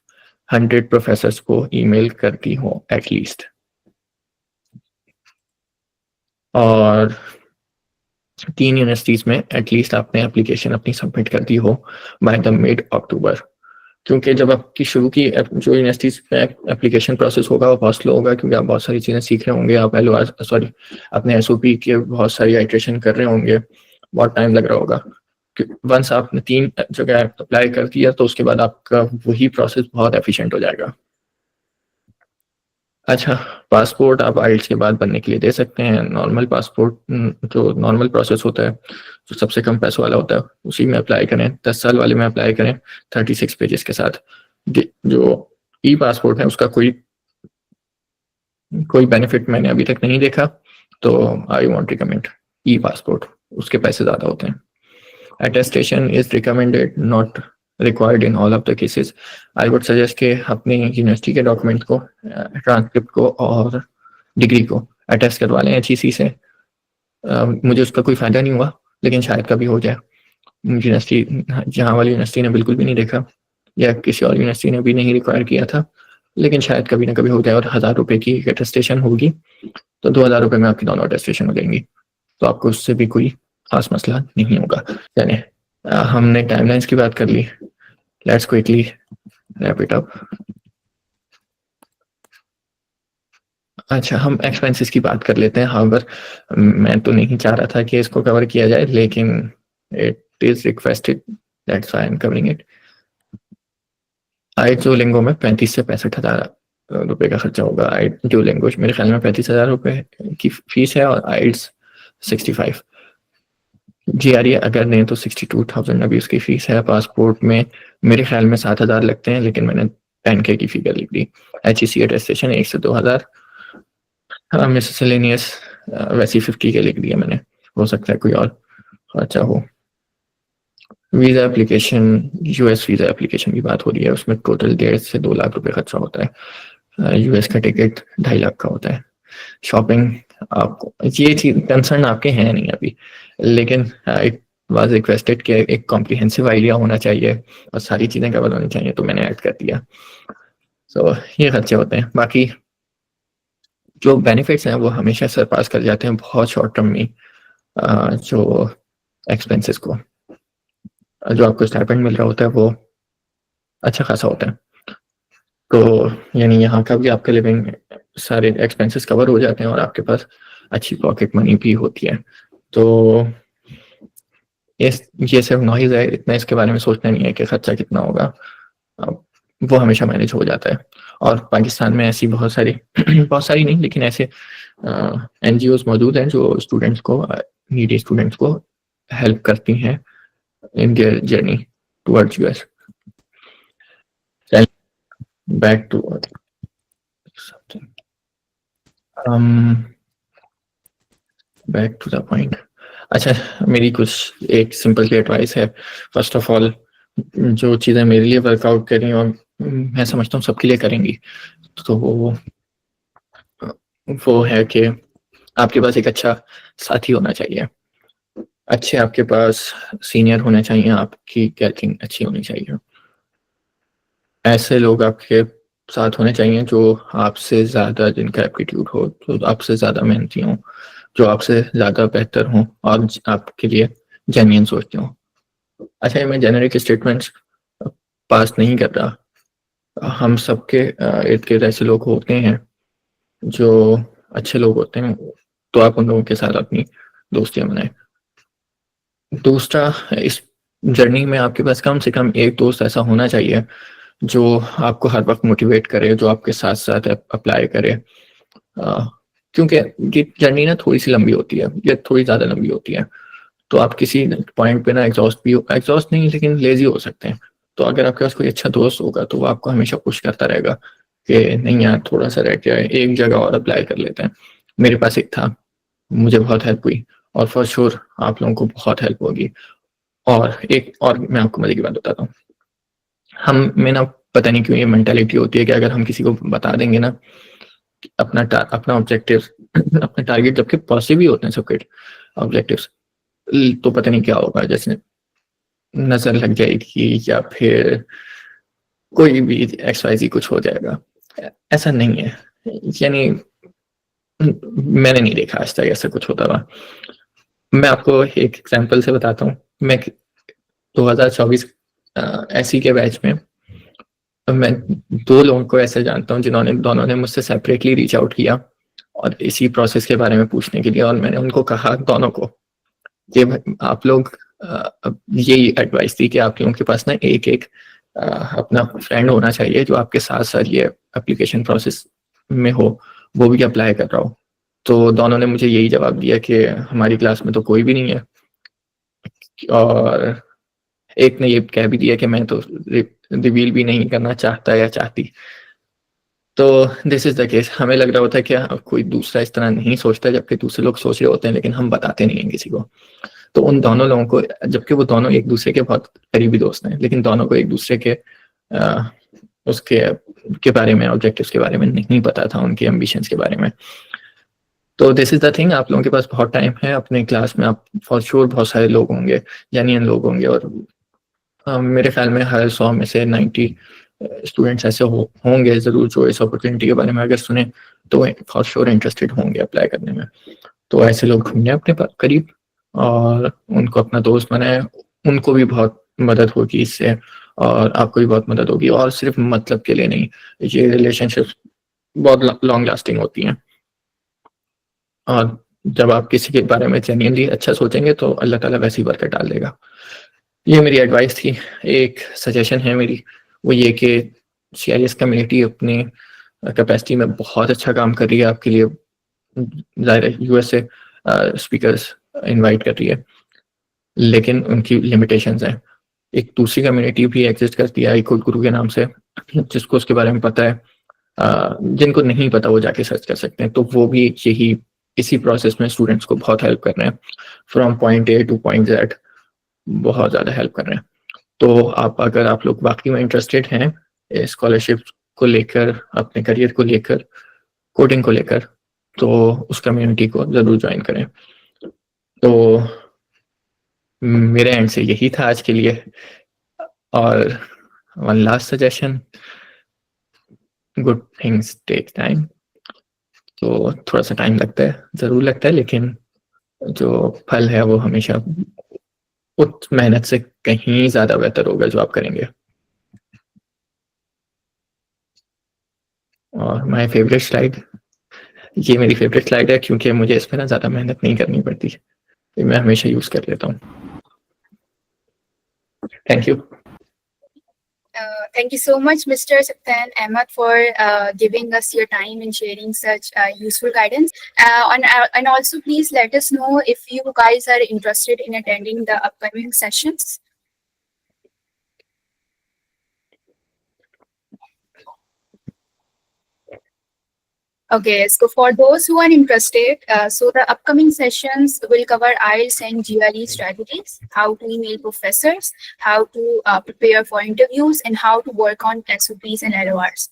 100 प्रोफेसर्स को ईमेल कर दी हो एटलीस्ट, और 3 यूनिवर्सिटीज में एटलीस्ट आपने एप्लीकेशन अपनी सबमिट कर दी हो बाय द मिड अक्टूबर। क्योंकि जब आपकी शुरू की जो यूनिवर्सिटीज में एप्लीकेशन प्रोसेस होगा वो बहुत स्लो होगा, क्योंकि आप बहुत सारी चीज़ें सीख रहे होंगे, आप अपने SOP के बहुत सारी आइट्रेशन कर रहे होंगे, बहुत टाइम लग रहा होगा। वंस आपने 3 जगह अप्लाई कर दिया तो उसके बाद आपका वही प्रोसेस बहुत एफिशिएंट हो जाएगा। अच्छा, पासपोर्ट आप आइल्स के बाद बनने के लिए दे सकते हैं। नॉर्मल पासपोर्ट जो नॉर्मल प्रोसेस होता है जो सबसे कम पैसों वाला होता है उसी में अप्लाई करें, 10 साल वाले में अप्लाई करें 36 पेजेस के साथ। जो पासपोर्ट है उसका कोई बेनिफिट मैंने अभी तक नहीं देखा, तो आई वॉन्ट रिकमेंड पासपोर्ट, उसके पैसे ज़्यादा होते हैं। Attestation is recommended not required in all of the cases. I would suggest कि अपनी यूनिवर्सिटी के डॉक्यूमेंट को, ट्रांसक्रिप्ट को और डिग्री को अटेस्ट करवा लें HEC से। मुझे उसका कोई फ़ायदा नहीं हुआ, लेकिन शायद कभी हो जाए। यूनिवर्सिटी, जहाँ वाली यूनिवर्सिटी ने बिल्कुल भी नहीं देखा या किसी और यूनिवर्सिटी ने भी नहीं रिक्वायर किया था, लेकिन शायद कभी ना कभी हो जाए। और 1000 रुपये की अटेस्टेशन होगी तो 2000 रुपये में आपकी दोनों अटेस्टेशन हो जाएंगी, तो आपको उससे भी कोई खास मसला नहीं होगा। यानी हमने टाइमलाइंस की बात कर ली, let's quickly wrap it up. अच्छा, हम एक्सपेंसेस की बात कर लेते हैं। हाउएवर मैं तो नहीं चाह रहा था कि इसको कवर किया जाए, लेकिन it is requested, that's why I'm covering it. Duolingo में 35 से 65,000 रुपए का खर्चा होगा। Duolingo मेरे ख्याल में 35,000 रुपए की फीस है और IELTS 65। GRE अगर नहीं तो 62,000 अभी उसकी फीस है। पासपोर्ट में मेरे ख्याल में 7,000 लगते हैं, लेकिन मैंने 10K की फिगर लिख दी। HEC अटेस्टेशन 1 से 2,000। मिसलेनियस वैसी 50K लिख दिया मैंने, हो सकता है कोई और खर्चा हो। Visa application, US visa application की बात हो रही है, उसमें टोटल 1.5 से 2 लाख रुपए खर्चा होता है। US का टिकट 2.5 लाख का होता है। शॉपिंग, आपको ये चीज कंसर्न आपके हैं नहीं अभी, लेकिन इट वाज रिक्वेस्टेड कि एक कॉम्प्रिहेंसिव आइडिया होना चाहिए और सारी चीजें कवर होनी चाहिए, तो मैंने ऐड कर दिया। सो ये खर्चे होते हैं। बाकी जो बेनिफिट्स हैं वो हमेशा सरपास कर जाते हैं बहुत शॉर्ट टर्म में जो एक्सपेंसेस को। जो आपको स्टाइपेंड मिल रहा होता है वो अच्छा खासा होता है, तो यानी यहाँ का भी आपका लिविंग सारे एक्सपेंसेस कवर हो जाते हैं और आपके पास अच्छी पॉकेट मनी भी होती है। तो ये सिर्फ नॉइज है, इतना इसके बारे में सोचना नहीं है कि खर्चा कितना होगा, वो हमेशा मैनेज हो जाता है। और पाकिस्तान में ऐसी बहुत सारी बहुत सारी नहीं लेकिन ऐसे NGOs मौजूद हैं जो स्टूडेंट्स को, नीडी स्टूडेंट्स को हेल्प करती हैं in their journey towards US. Back to something. Back to the point. अच्छा, मेरी कुछ एक सिंपल सी एडवाइस है। फर्स्ट ऑफ ऑल, जो चीज़ें मेरे लिए वर्कआउट करें और मैं समझता हूँ सबके लिए करेंगी, तो वो है कि आपके पास एक अच्छा साथी होना चाहिए, अच्छे आपके पास सीनियर होने चाहिए, आपकी गैदरिंग अच्छी होनी चाहिए। ऐसे लोग आपके साथ होने चाहिए जो आपसे ज़्यादा, जिनका एप्टीट्यूड हो, जो आपसे ज़्यादा मेहनती हों, जो आपसे ज़्यादा बेहतर हों और आपके लिए जेन्युइन सोचते हों। अच्छा, मैं जेनरिक स्टेटमेंट्स पास नहीं कर रहा। हम सबके इर्द गिर्द ऐसे लोग होते हैं जो अच्छे लोग होते हैं, तो आप उन लोगों के साथ अपनी दोस्तियाँ बनाएं। दूसरा, इस जर्नी में आपके पास कम से कम एक दोस्त ऐसा होना चाहिए जो आपको हर वक्त मोटिवेट करे, जो आपके साथ साथ अप्लाई करे, क्योंकि ये जर्नी ना थोड़ी सी लंबी होती है, ये थोड़ी ज़्यादा लंबी होती है, तो आप किसी पॉइंट पे ना एग्जॉस्ट नहीं लेकिन लेजी हो सकते हैं। तो अगर आपके पास कोई अच्छा दोस्त होगा तो वो आपको हमेशा पुश करता रहेगा कि नहीं यार, थोड़ा सा रह के एक जगह और अप्लाई कर लेते हैं। मेरे पास एक था, मुझे बहुत हेल्प हुई और फॉर श्योर आप लोगों को बहुत हेल्प होगी। और एक और मैं आपको मजे की बात बताता हूँ, हम में ना पता नहीं क्यों ये मेंटालिटी होती है कि अगर हम किसी को बता देंगे ना अपना ऑब्जेक्टिव अपना टारगेट, जबकि पॉसिबल भी होते हैं सबके ऑब्जेक्टिव्स, तो पता नहीं क्या होगा, जैसे नजर लग जाएगी या फिर कोई भी XYZ कुछ हो जाएगा। ऐसा नहीं है, यानी मैंने नहीं देखा आज तक ऐसा कुछ होता हुआ। मैं आपको एक एग्जांपल से बताता हूँ। मैं 2024 SE के बैच में मैं 2 लोगों को ऐसे जानता हूँ जिन्होंने दोनों ने मुझसे सेपरेटली रीच आउट किया और इसी प्रोसेस के बारे में पूछने के लिए, और मैंने उनको कहा दोनों को कि आप लोग यही एडवाइस दी कि आप लोगों के पास ना एक अपना फ्रेंड होना चाहिए जो आपके साथ साथ ये एप्लीकेशन प्रोसेस में हो, वो भी अप्लाई कर रहा हो। तो दोनों ने मुझे यही जवाब दिया कि हमारी क्लास में तो कोई भी नहीं है, और एक ने ये कह भी दिया कि मैं तो रिवील भी नहीं करना चाहता या चाहती। तो दिस इज द केस। हमें लग रहा होता है कि कोई दूसरा इस तरह नहीं सोचता, जबकि दूसरे लोग सोच रहे होते हैं, लेकिन हम बताते नहीं हैं किसी को। तो उन दोनों लोगों को, जबकि वो दोनों एक दूसरे के बहुत करीबी दोस्त हैं, लेकिन दोनों को एक दूसरे के उसके बारे में, ऑब्जेक्टिव्स के बारे में नहीं पता था, उनके एम्बिशंस के बारे में। तो दिस इज द थिंग, आप लोगों के पास बहुत टाइम है। अपने क्लास में आप फॉर श्योर बहुत सारे लोग होंगे, जेन्युइन लोग होंगे, और मेरे ख्याल में हर 100 में से 90 स्टूडेंट्स ऐसे होंगे जरूर जो इस अपॉर्चुनिटी के बारे में अगर सुने तो फॉर श्योर इंटरेस्टेड होंगे अप्लाई करने में। तो ऐसे लोग ढूंढे अपने करीब और उनको अपना दोस्त बनाए, उनको भी बहुत मदद होगी इससे और आपको भी बहुत मदद होगी। और सिर्फ मतलब के लिए नहीं, ये रिलेशनशिप्स बहुत लॉन्ग लास्टिंग होती हैं, और जब आप किसी के बारे में जेन्युइनली अच्छा सोचेंगे तो अल्लाह ताला वैसी बरकत डाल देगा। ये मेरी एडवाइस थी। एक सजेशन है मेरी, वो ये कि CIS कम्युनिटी अपनी कैपेसिटी में बहुत अच्छा काम कर रही है आपके लिए। ज़ाहिर है US से स्पीकर्स इनवाइट कर रही है, लेकिन उनकी लिमिटेशंस हैं। एक दूसरी कम्युनिटी भी एग्जिस्ट करती है कुल गुरु के नाम से, जिसको उसके बारे में पता है। जिनको नहीं पता वो जाके सर्च कर सकते हैं। तो वो भी यही इसी प्रोसेस में स्टूडेंट्स को बहुत हेल्प कर रहे हैं, from point A two point Z, बहुत ज़्यादा हेल्प कर रहे हैं। तो अगर आप लोग वाकई में इंटरेस्टेड हैं स्कॉलरशिप को लेकर, अपने करियर को लेकर, कोडिंग को लेकर, तो उस कम्युनिटी को ज़रूर ज्वाइन करें। तो मेरे एंड से यही था आज के लिए। और one last suggestion, good things take time. तो थोड़ा सा टाइम लगता है, ज़रूर लगता है, लेकिन जो फल है वो हमेशा उस मेहनत से कहीं ज़्यादा बेहतर होगा जो आप करेंगे। और माय फेवरेट स्लाइड, ये मेरी फेवरेट स्लाइड है क्योंकि मुझे इस पर ना ज़्यादा मेहनत नहीं करनी पड़ती, ये मैं हमेशा यूज़ कर लेता हूँ। Thank you. Thank you so much, Mr. Saptan Ahmed, for giving us your time and sharing such useful guidance. And also, please let us know if you guys are interested in attending the upcoming sessions. Okay, so for those who are interested, so the upcoming sessions will cover IELTS and GRE strategies, how to email professors, how to prepare for interviews, and how to work on SOPs and LORs.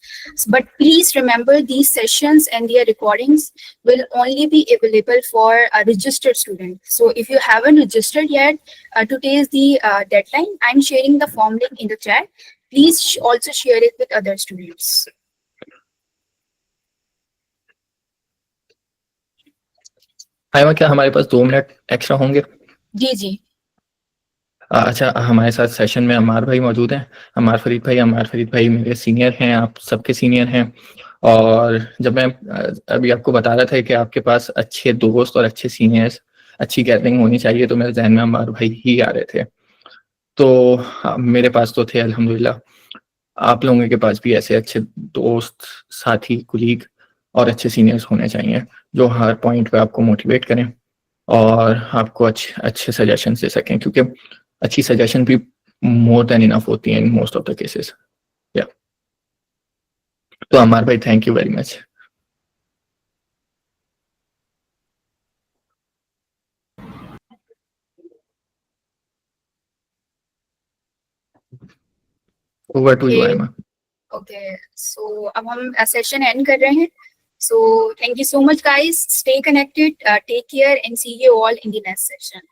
But please remember, these sessions and their recordings will only be available for a registered student. So if you haven't registered yet, today is the deadline. I'm sharing the form link in the chat. Please also share it with other students. Haima, क्या हमारे पास 2 minute extra होंगे? जी जी। अच्छा, हमारे साथ session में अमार भाई मौजूद हैं। अमार फरीद भाई मेरे सीनियर हैं, आप सबके सीनियर हैं। और जब मैं अभी आपको बता रहा था कि आपके पास अच्छे दोस्त और अच्छे सीनियर्स, अच्छी गैदरिंग होनी चाहिए, तो मेरे जहन में अमार भाई ही आ रहे थे। तो मेरे पास तो थे अल्हम्दुलिल्लाह। आप लोगों के पास भी ऐसे अच्छे दोस्त, साथी, कुलीग और अच्छे सीनियर्स होने चाहिए जो हर पॉइंट पे आपको मोटिवेट करें और आपको अच्छे सजेशन दे सकें, क्योंकि अच्छी सजेशन भी मोर देन इनफ होती हैं in most of the cases. या तो अमर भाई, thank you very much. Over to you Aima. Okay, so अब हम सेशन एंड कर रहे हैं। So thank you so much, guys. Stay connected, take care, and see you all in the next session.